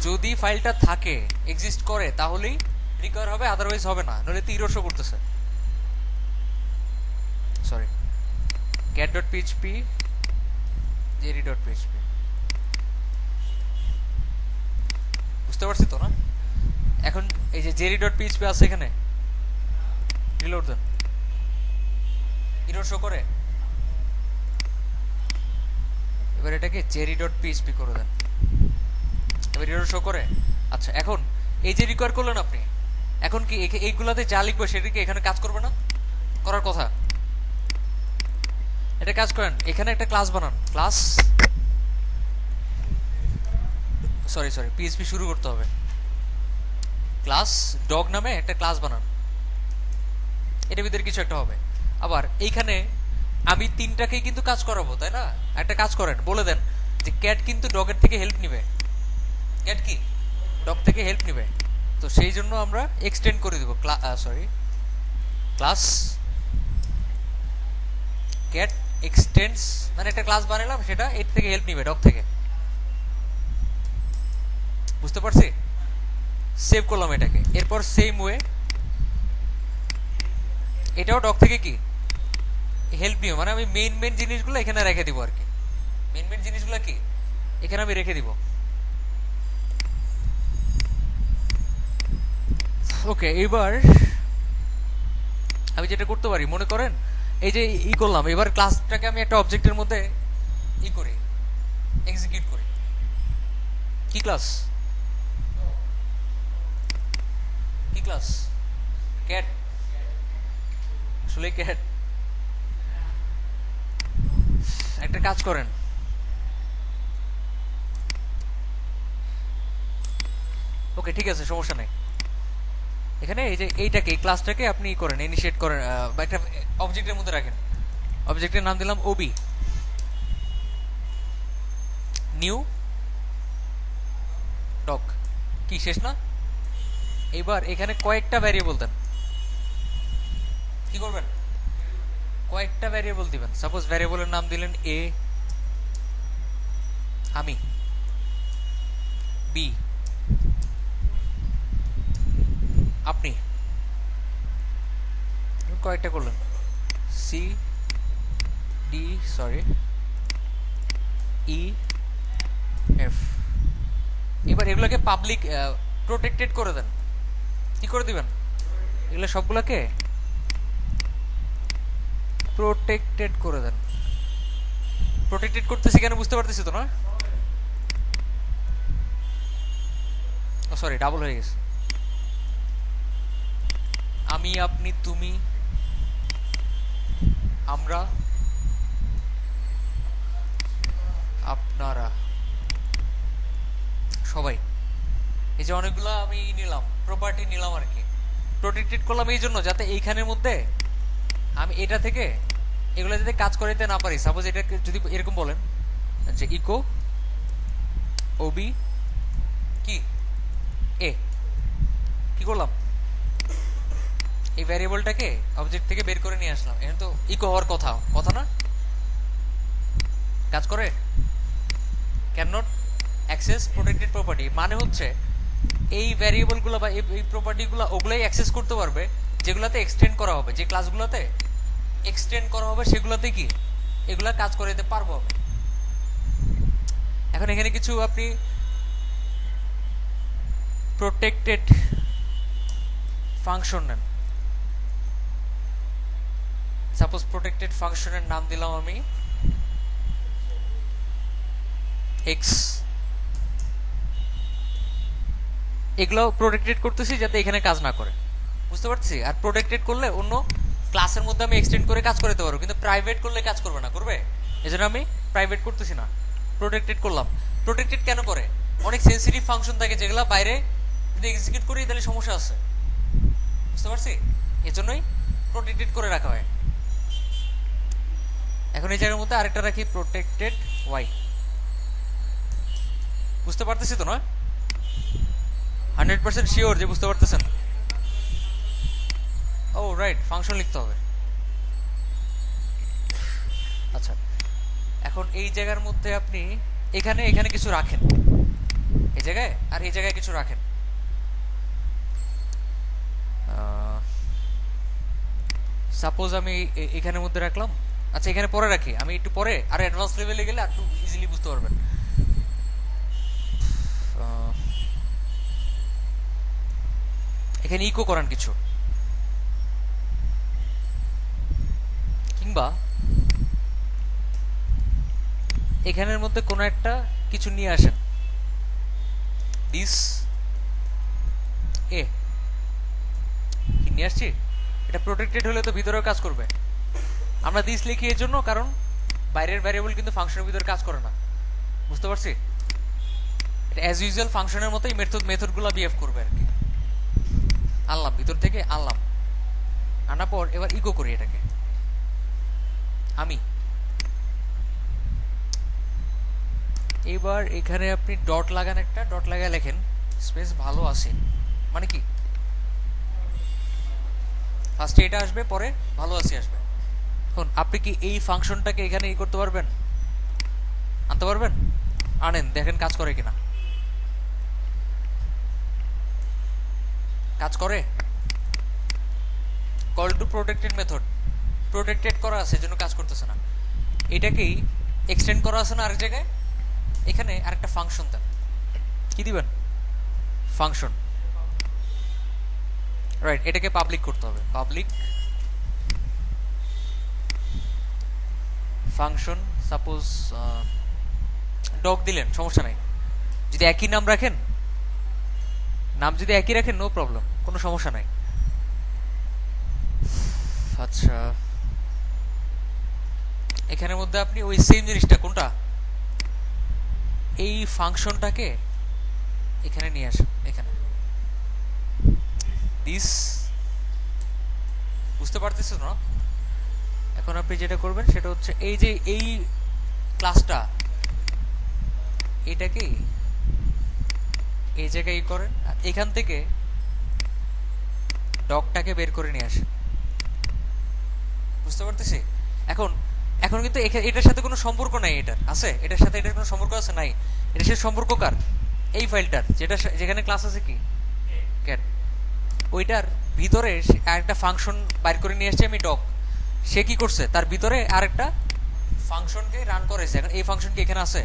যদি ফাইলটা থাকে, এক্সিস্ট করে, তাহলেই রিকভার হবে, আদারওয়াইজ হবে না, নইলে তো এরর শো করতেছে। সরি, cat.php, jerry.php, বুঝতে পারছি তো না? এখন এই যে jerry.php আছে এখানে, রিলোড দেন, এরর শো করে। এবার এটাকে jerry.php করে দেন, এবার এরর শো করে। আচ্ছা, এখন এই যে রিকোয়ার করলেন আপনি, এখন কি এইগুলাতে যা লিখবো সেটা কি এখানে কাজ করবে না? করার কথা। এটা কাজ করেন, এখানে একটা ক্লাস বানান, ক্লাস, সরি পিএইচপি শুরু করতে হবে, ক্লাস ডগ নামে একটা ক্লাস বানান, এটার ভিতরে কিছু একটা হবে। আবার এইখানে আমি তিনটাকেই কিন্তু কাজ করাবো, তাই না? একটা কাজ করেন, বলে দেন যে ক্যাট কিন্তু ডগের থেকে হেল্প নিবে, ক্যাট কি ডগ থেকে হেল্প নিবে, তো সেই জন্য আমরা এক্সটেন্ড করে দিব ক্লাস ক্যাট এক্সটেন্ডস, মানে একটা ক্লাস বানালাম, সেটা এর থেকে হেল্প নিবে, ডগ থেকে। বুঝতে পারছি? সেভ করলাম এটাকে। এরপর সেম ওয়ে এটাও ডগ থেকে কি হেল্প নিবে, মানে আমি মেইন জিনিসগুলো এখানে রেখে দিব আর কি। মেইন জিনিসগুলো কি এখানে আমি রেখে দিব। ওকে, এবার আমি যেটা করতে পারি, মনে করেন এই যে করলাম, এবার ক্লাসটাকে আমি একটা অবজেক্টের মধ্যে করি, এক্সিকিউট করি। কি ক্লাস? কি ক্লাস? ক্যাট, আসলে ক্যাট। একটা কাজ করেন, ওকে ঠিক আছে, সমস্যা নেই। এখানে এই যে এইটাকে, ক্লাসটাকে আপনি করেন, ইনিশিয়েট করেন, বা একটা অবজেক্টের মধ্যে রাখেন। অবজেক্টের নাম দিলাম ওবি, নিউ ডগ। কি শেষ না? এবার এখানে কয়েকটা ভ্যারিয়েবল দেন। কি করবেন? কয়েকটা ভ্যারিয়েবল দিবেন। সাপোজ ভ্যারিয়েবলের নাম দিলেন এ, আমি, বি, আপনি, কয়েকটা করলেন, সি, ডি, সরি, ই, এফ। এবার এগুলোকে পাবলিক প্রোটেক্টেড করে দেন। কি করে দিবেন? এগুলো সবগুলোকে প্রোটেক্টেড করে দেন। প্রোটেক্টেড করতেছি কেন বুঝতে পারতেছি তো না? ও সরি, ডাবল হয়ে গেছে। আমি, আপনি, তুমি, আমরা, আপনারা, সবাই। এই যে অনেকগুলো আমি নিলাম, প্রপার্টি নিলাম আর কি। প্রোটেক্টেড করলাম এই জন্য যাতে এইখানের মধ্যে আমি এটা থেকে এগুলো যাতে কাজ করাইতে না পারি। সাপোজ এটা যদি এরকম বলেন যে ইকো ওবি কি এ, কি করলাম? এই ভ্যারিয়েবলটাকে অবজেক্ট থেকে বের করে নিয়ে আসলাম। এখন তো ইকো হওয়ার কথা, কথা না? কাজ করে? Can not access protected property, মানে হচ্ছে এই ভ্যারিয়েবলগুলো বা এই প্রপার্টিগুলো ওগুলাই অ্যাক্সেস করতে পারবে যেগুলাতে এক্সটেন্ড করা হবে, যে ক্লাসগুলোতে এক্সটেন্ড করা হবে সেগুলোতে কি এগুলা কাজ করে দিতে পারবো আমি। এখন এখানে কিছু আপনি প্রোটেক্টেড ফাংশন নেন। সাপোজ প্রোটেক্টেড ফাংশনের নাম দিলাম আমি এক্স এগুলো প্রোটেক্টেড করতেছি যাতে এখানে কাজ না করে, বুঝতে পারছি। আর প্রোটেক্টেড করলে অন্য ক্লাসের মধ্যে আমি এক্সটেন্ড করে কাজ করতে পারবো, কিন্তু প্রাইভেট করলে কাজ করবে না, করবে। এজন্য আমি প্রাইভেট করতেছি না, প্রোটেক্টেড করলাম। প্রোটেক্টেড কেন করে? অনেক সেন্সিটিভ ফাংশন থাকে যেগুলো বাইরে যদি এক্সিকিউট করি তাহলে সমস্যা আছে, বুঝতে পারছি। এজন্যই প্রোটেক্টেড করে রাখা হয়। এখন এই জায়গার মধ্যে আরেকটা রাখি, প্রোটেক্টেড ওয়াই। বুঝতে পারতেছি তো, নয় 100% শিওর যে বুঝতে পারতেছেন? ও রাইট, ফাংশন লিখতে হবে। আচ্ছা, এখন এই জায়গার মধ্যে আপনি এখানে এখানে কিছু রাখেন, এই জায়গায় আর এই জায়গায় কিছু রাখেন। সাপোজ আমি এখানের মধ্যে রাখলাম। আচ্ছা, এখানে পরে রাখি, আমি একটু পরে আর অ্যাডভান্স লেভেলে গেলে একটু ইজিলি বুঝতে পারবেন। এখানে ইকো করান কিছু, কিংবা এখানের মধ্যে কোনো একটা কিছু নিয়ে আসেন, দিস এ কি নিয়ে আসছি। এটা প্রোটেক্টেড হলে তো ভিতরেও কাজ করবে। আমরা দিস লিখি এর জন্য, কারণ বাইরের ভ্যারিয়েবল কিন্তু ফাংশনের ভিতরে কাজ করে না, বুঝতে পারছি। এটা অ্যাজ ইউজুয়াল ফাংশনের মতোই মেথডগুলো বিহেভ করবে আর কি। আনলাম ভিতর থেকে, আনলাম, আনার পর এবার ইকো করি এটাকে আমি। এবার এখানে আপনি ডট লাগান, একটা ডট লাগায় লেখেন স্পেস ভালো আছে, মানে কি ফার্স্টে এটা আসবে, পরে ভালো আছে আসবে। এখন আপনি কি এই ফাংশনটাকে এখানে ই করতে পারবেন, আনতে পারবেন? আনেন, দেখেন কাজ করে কিনা। কাজ করে। Call to protected method, protected করা আছে এজন্য কাজ করতেছে না। এটাকেই এক্সটেন্ড করা আছে না আরেক জায়গায়, এখানে আরেকটা ফাংশন দেন। কি দিবেন? Function, right. এটাকে পাবলিক করতে হবে, পাবলিক ফাংশন। সাপোজ ডগ দিলেন, সমস্যা নাই। যদি একই নাম রাখেন, নাম যদি একই রাখেন নো প্রবলেম, কোনো সমস্যা নাই। আচ্ছা, এখানের মধ্যে আপনি ওই সেম জিনিসটা, কোনটা, এই ফাংশনটাকে এখানে নিয়ে আসেন, এখানে দিস, বুঝতে পারতেছেন না? এখন আপনি যেটা করবেন সেটা হচ্ছে এই যে এই ক্লাসটা, এটাকে এই জায়গায় করেন, আর এখান থেকে ডগটাকে বের করে নিয়ে আসেন, বুঝতে পারতেছি। এখন এখন কিন্তু এটার সাথে কোনো সম্পর্ক নাই, এটার আছে, এটার সাথে এটার কোনো সম্পর্ক আছে নাই। এটার সাথে সম্পর্ক কার? এই ফাইলটার, যেটা যেখানে ক্লাস আছে কি ক্যাট, ওইটার ভিতরে আরেকটা ফাংশন বাইর করে নিয়ে আসছে আমি, ডগ। সে কি করছে, তার ভিতরে আরেকটা ফাংশনকে রান করেছে। এখন এই ফাংশন কি এখানে আছে?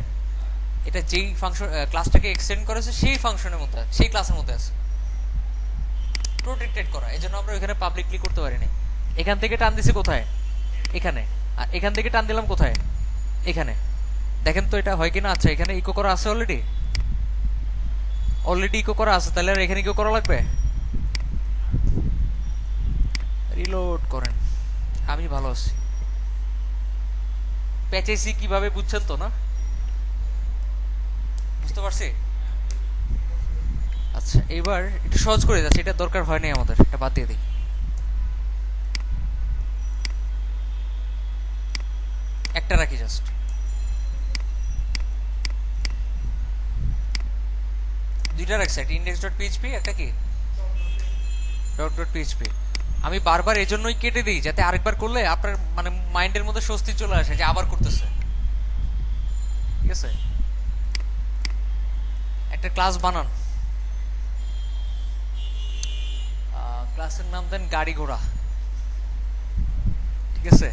এটা যেই ফাংশন ক্লাসটাকে এক্সটেন্ড করেছে সেই ফাংশনের মধ্যে, সেই ক্লাসের মধ্যে আছে, প্রোটেক্টেড করা। এই জন্য আমরা এখানে পাবলিকলি করতে পারিনি। এখান থেকে টান দিছি কোথায়? এখানে। আর এখান থেকে টান দিলাম কোথায়? এখানে। দেখেন তো এটা হয় কিনা। আচ্ছা, এখানে ইকো করা আছে, অলরেডি অলরেডি ইকো করা আছে, তাহলে আর এখানে ইকো করা লাগবে? রিলোড করেন। আমি ভালো আছি, প্যাচেসি কিভাবে বুঝছেন তো না? বুঝতে পারছি। আচ্ছা, এবার একটু সহজ করে যাচ্ছে, এটা দরকার হয় নাই আমাদের, এটা বাদ দিয়ে দিই। একটা রাখি জাস্ট, দুইটা রাখছি, একটা ইন্ডেক্স ডট পিএইচপি, একটা কি ডট ডট পিএইচপি। আমি বারবার এজন্যই কেটে দিই যাতে আরেকবার করলে আপনার মানে মাইন্ডের মধ্যে স্বস্তি চলে আসে যে আবার করতেছে, ঠিক আছে। একটা ক্লাস বানান, ক্লাসের নাম দেন গাড়ি ঘোড়া, ঠিক আছে।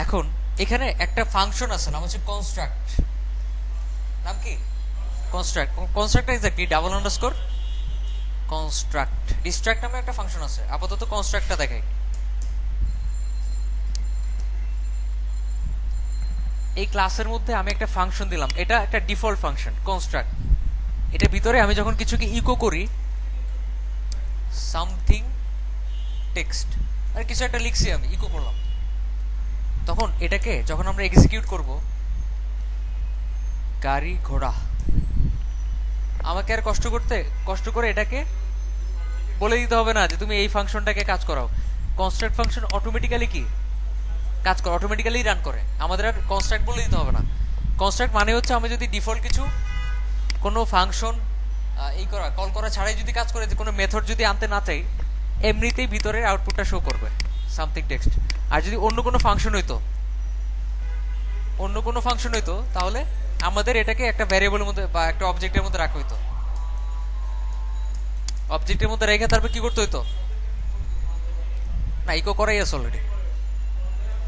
এখন এখানে একটা ফাংশন আছে, নাম হচ্ছে কনস্ট্রাক্ট। নাম কি? Construct. Construct exactly double underscore construct. Distract নামে একটা ফাংশন আছে, আপাতত কনস্ট্রাক্টটা দেখাই। এই ক্লাসের মধ্যে আমি একটা ফাংশন দিলাম, এটা একটা ডিফল্ট ফাংশন কনস্ট্রাক্ট। এটা ভিতরে আমি যখন কিছুকে ইকো করি সামথিং টেক্সট আর কিছু একটা লিখছি আমি ইকো করলাম, তখন এটাকে যখন আমরা এক্সিকিউট করব গাড়ি ঘোড়া, আমাকে আর কষ্ট করে এটাকে বলে দিতে হবে না যে তুমি এই ফাংশনটাকে কাজ করাও। কনস্ট্রাক্ট ফাংশন অটোমেটিক্যালি কি কাজ করে, অটোমেটিক্যালি রান করে, আমাদের আর কনস্ট্রাক্ট বলে দিতে হবে না। কনস্ট্রাক্ট মানে হচ্ছে আমি যদি ডিফল্ট কিছু কোনো ফাংশন কল করা ছাড়াই যদি কাজ করে, যে কোনো মেথড যদি আনতে না চাই, এমনিতেই ভিতরের আউটপুটটা শো করবে সামথিং টেক্সট। আর যদি অন্য কোনো ফাংশন হইতো তাহলে আমাদের এটাকে একটা ভ্যারিয়েবলের মধ্যে বা একটা অবজেক্টের মধ্যে রাখা হইতো, অবজেক্টের মধ্যে রেখে তারপর কি করতে হইতো, না ইকো করাই আছে অলরেডি,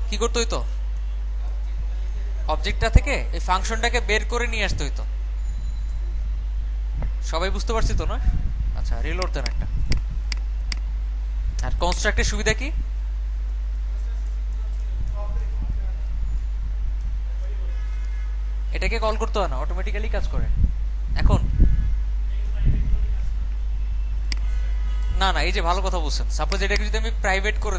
কি করতে হইতো অবজেক্টটা থেকে এই ফাংশনটাকে বের করে নিয়ে আসতে হইতো। সবাই বুঝতে পারছি তো না? আচ্ছা রিলোড দেন একটা। আর কনস্ট্রাক্টের সুবিধা কি, এটাকে কল করতে হয় না, অটোমেটিক্যালি কাজ করে। এখন না না, এই যে ভালো কথা বলছেন, সাপোজ এটাকে যদি আমি প্রাইভেট করে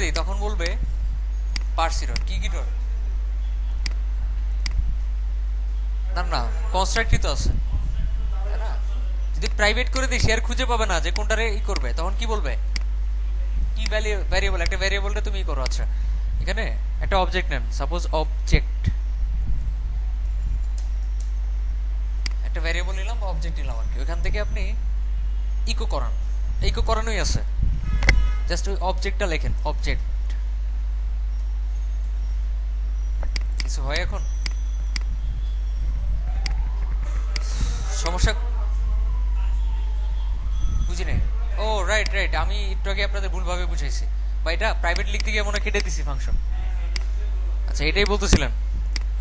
দিই তখন বলবে পার্স এরর, কি এরর, না না কনস্ট্রাক্টই তো আছে, তাই না? যদি প্রাইভেট করে দিই সে আর খুঁজে পাবে না যে কোনটারে করবে, তখন কি বলবে কি ভ্যারিয়েবল, একটা ভ্যারিয়েবলটা তুমি করো। আচ্ছা এখানে একটা অবজেক্ট নেন, সাপোজ একটা ভ্যারিয়েবল নিলাম বা অবজেক্ট নিলাম আর কি, ওইখান থেকে আপনি ইকো করানোই আছে, জাস্ট ওই অবজেক্টটা লেখেন, অবজেক্ট। কিছু হয় এখন সমস্যা বুঝি নাই? ও রাইট, আমি একটু আগে আপনাদের ভুলভাবে বুঝাইছি, বা এটা প্রাইভেট লিখতে গিয়ে মনে কেটে দিছি ফাংশন। আচ্ছা এটাই বলতেছিলেন,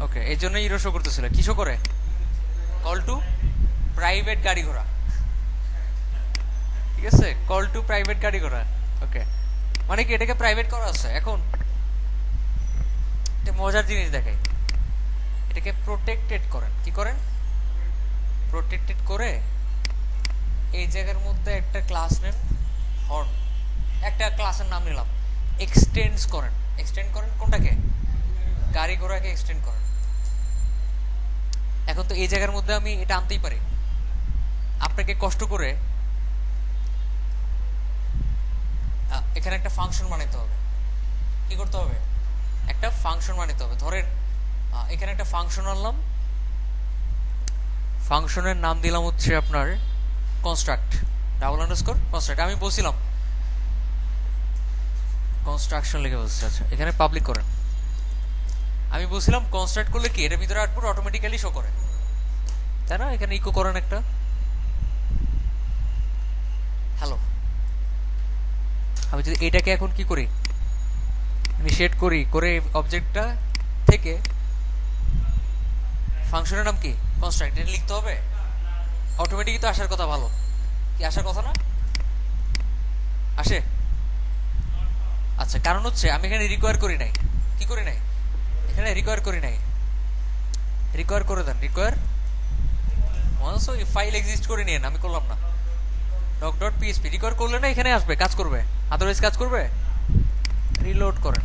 ওকে, এই জন্যই ইরো শো করতেছিল। কি শো করে? কল টু প্রাইভেট গাড়ি ঘোড়া, ঠিক আছে, কল টু প্রাইভেট গাড়ি ঘোড়া, ওকে, মানে কি এটাকে প্রাইভেট করা আছে। এখন একটা মজার জিনিস দেখাই, এটাকে প্রোটেক্টেড করেন, কি করেন, প্রোটেক্টেড করে এই জায়গার মধ্যে একটা ক্লাস নেন, হর্ন, একটা ক্লাসের নাম নিলাম, এক্সটেন্ড করেন কোনটাকে, গাড়ি ঘোড়াকে এক্সটেন্ড করেন। এখন তো এই জায়গার মধ্যে আমি এটা আনতেই পারি, আপনাকে কষ্ট করে এখানে একটা ফাংশন বানাতে হবে। কি করতে হবে? একটা ফাংশন বানাতে হবে। ধরেন এখানে একটা ফাংশন আনলাম, ফাংশনের নাম দিলাম হচ্ছে আপনার কনস্ট্রাক্ট, কনস্ট্রাক্ট। আমি বলছিলাম কনস্ট্রাকশন লিখে বলছি, আচ্ছা এখানে পাবলিক করেন। আমি বলছিলাম কনস্ট্রাক্ট করলে কি এটা ভিতরে আউটপুট অটোমেটিক্যালি শো করে, তাই না? এখানে ইকো করেন একটা হ্যালো। আমি যদি এটাকে এখন কি করি, ইনিশিয়েট করে অবজেক্টটা থেকে ফাংশনের নাম কি কনস্ট্রাক্ট, এটা লিখতে হবে, অটোমেটিকই তো আসার কথা। ভালো কি আসার কথা না? আসে। আচ্ছা কারণ হচ্ছে আমি এখানে রিকোয়ার করি নাই, কি করি নাই, এখানে রিকোয়ার করি নাই, রিকোয়ার করে দেন, রিকোয়ার ফাইল এক্সিস্ট করে নিন, আমি করলাম না। doc.php রিকোয়ার করলে না এখানে আসবে, কাজ করবে, আদারওয়াইজ কাজ করবে। রিলোড করেন,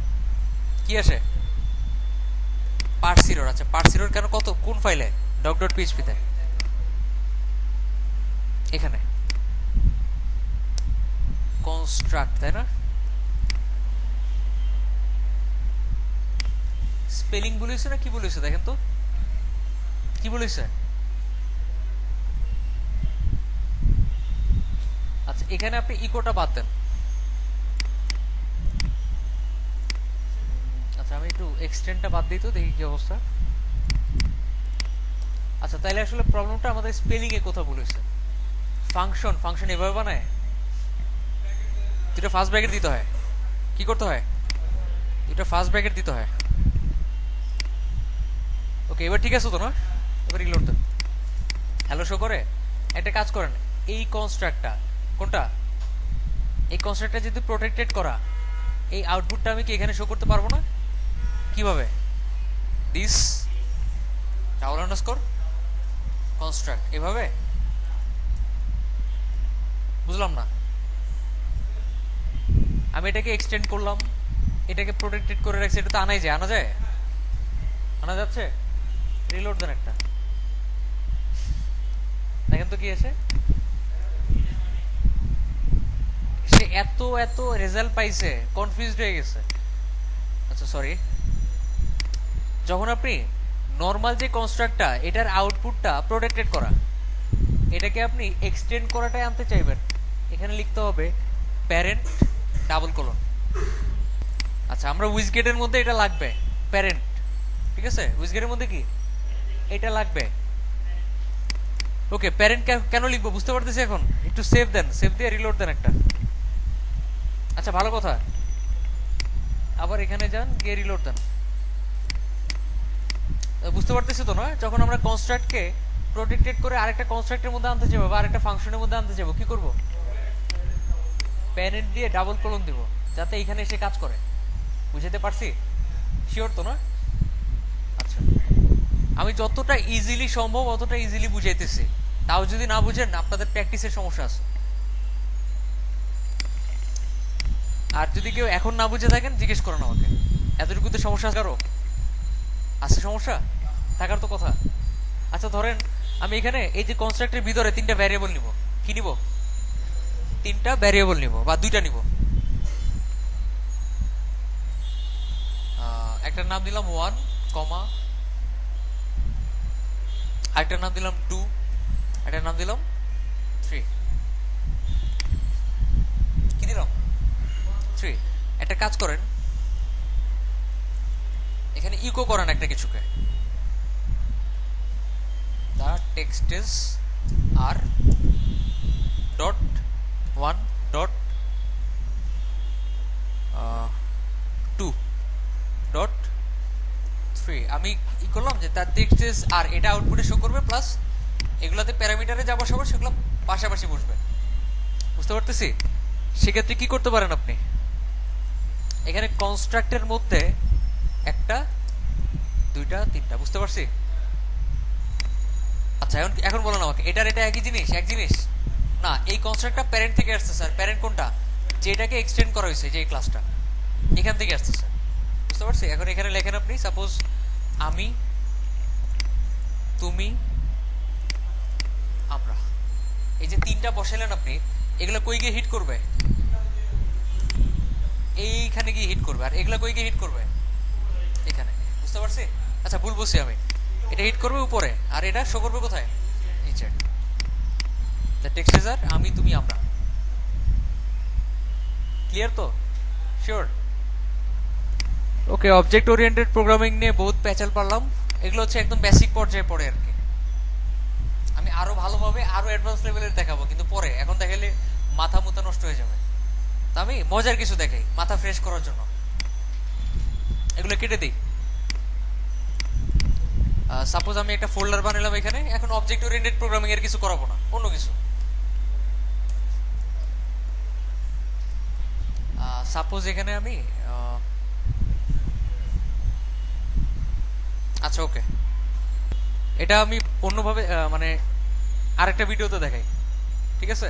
কি আসে? Parse error. আচ্ছা পার্স এরর কেন, কত, কোন ফাইলে? doc.php তে, এখানে কনস্ট্রাক্ট, তাই না? স্পেলিং বলেছে না কি বলেছে দেখেন তো, কি বলেছে? আচ্ছা এখানে আপনি ইকোটা বাদ দেন। আচ্ছা আমি একটু এক্সটেন্ডটা বাদ দিই তো, দেখি কি অবস্থা। আচ্ছা তাইলে আসলে প্রবলেমটা আমাদের স্পেলিং এ কোথা বলেছে। ফাংশন এভাবে বানায়, দুটো ফার্স্ট ব্র্যাকেট দিতে হয়, কি করতে হয়, দুটো ফার্স্ট ব্র্যাকেট দিতে হয়। ওকে এবার ঠিক আছে তো না? এবার রিলোড দেন, হ্যালো শো করে। একটা কাজ করেন, এই কনস্ট্রাক্টটা কোনটা, এই কনস্ট্রাক্টটা যদি প্রোটেক্টেড করা, এই আউটপুটটা আমি কি এখানে শো করতে পারবো না? কিভাবে? দিস ডাবল আন্ডারস্কোর কনস্ট্রাক্ট এভাবে, বুঝলাম না। আমি এটাকে এক্সটেন্ড করলাম, এটাকে প্রোটেক্টেড করে রাখছি, এটা তো আনা যায়, আনা যাচ্ছে। রিলোড দেন একটা, দেখেন তো কি আছে। সে এত এত রেজাল্ট পাইছে, কনফিউজড হয়ে গেছে। আচ্ছা সরি, যখন আপনি নর্মাল যে কনস্ট্রাক্টটা, এটার আউটপুটটা প্রোটেক্টেড করা, এটাকে আপনি এক্সটেন্ড করাটাই আনতে চাইবেন, এখানে লিখতে হবে প্যারেন্ট ডাবল কোলন। আচ্ছা, আমরা উইজগেটের মধ্যে এটা লাগবে প্যারেন্ট, ঠিক আছে, উইজগেটের মধ্যে কি এটা লাগবে। ওকে, প্যারেন্ট কেন লিখবো বুঝতে পারতেছি এখন। একটু সেভ দেন, সেভ দিয়ে রিলোড দেন একটা। আচ্ছা ভালো কথা, আবার এখানে যান, গিয়ে রিলোড দেন। বুঝতে পারতেছি তো না, যখন আমরা কনস্ট্রাক্টকে প্রোটেক্টেড করে আরেকটা কনস্ট্রাক্টের মধ্যে আনতে যাবো বা আরেকটা ফাংশনের মধ্যে আনতে যাবো, কি করব? প্যারেন্ট দিয়ে ডাবল কোলন দিব, যাতে এখানে এসে কাজ করে। বুঝতে পারছি? শিওর তো না? আচ্ছা, আমি যতটা ইজিলি সম্ভব অতটা ইজিলি বুঝাইতেছি, তাও যদি না বুঝেন আপনাদের প্র্যাকটিসের সমস্যা আছে। আর যদি কেউ এখন না বুঝে থাকেন জিজ্ঞেস করেন আমাকে। এতটুকুতে সমস্যা কারো আছে? সমস্যা থাকার তো কথা। আচ্ছা ধরেন আমি এখানে এই যে কনস্ট্রাক্টের ভিতরে তিনটা ভ্যারিয়েবল নিব। কি নিব? তিনটা ভ্যারিয়েবল নিব বা দুইটা নিব। একটার নাম দিলাম 1, আরেকটার নাম দিলাম 2, একটার নাম দিলাম 3। কি দিলাম? 3। একটা কাজ করেন, এখানে ইকো করেন একটা কিছুকে। the text is r dot 1 dot 2 dot 3। আমি ই করলাম যে তার টেক্সট ইজ আর, এটা আউটপুটে শো করবে, প্লাস এগুলাতে প্যারামিটারে যা বসাবো সেগুলো পাশাপাশি বসবে। বুঝতে পারতেছি? সেক্ষেত্রে কি করতে পারেন আপনি, এখানে কনস্ট্রাক্টের মধ্যে একটা, দুইটা, তিনটা। বুঝতে পারছি? আচ্ছা এখন বলেন আমাকে, এটার এটা একই জিনিস? এক জিনিস না, এই কনস্ট্রাক্টটা প্যারেন্ট থেকে আসছে স্যার। প্যারেন্ট কোনটা? যেটাকে এক্সটেন্ড করা হয়েছে, যে ক্লাসটা, এখান থেকে আসছে স্যার। বুঝতে পারছি? এখন এখানে লেখেন আপনি, সাপোজ আমি, তুমি, আমরা, এই যে তিনটা বসালেন আপনি, এগুলা কই গিয়ে হিট করবে? এইখানে গিয়ে হিট করবে। আর এগুলা কই গিয়ে হিট করবে? এখানে। বুঝতে পারছি? আচ্ছা ভুল বলছি আমি, এটা হিট করবে উপরে, আর এটা শো করবে কোথায়? নিচে। দ্য টেক্সট ইজ আর, আমি, তুমি, আমরা। ক্লিয়ার তো? শিওর? ওকে, অবজেক্ট ওরিয়েন্টেড প্রোগ্রামিং নিয়ে বহুত প্যাচাল পারলাম। এগুলো হচ্ছে একদম বেসিক পর্যায়ে পড়ে আর কি। আমি আরো ভালোভাবে আরো অ্যাডভান্স লেভেলের দেখাবো, কিন্তু পরে, এখন দেখাইলে মাথা মুথা নষ্ট হয়ে যাবে। তা আমি মজার কিছু দেখাই মাথা ফ্রেশ করার জন্য। এগুলো কেটে দিই। সাপোজ আমি একটা ফোল্ডার বানালাম এখানে, এখন অবজেক্ট ওরিয়েন্টেড প্রোগ্রামিং এর কিছু করাবো না, অন্য কিছু। সাপোজ এখানে আমি আচ্ছা ওকে, এটা আমি অন্যভাবে মানে আরেকটা ভিডিওতে দেখাই, ঠিক আছে?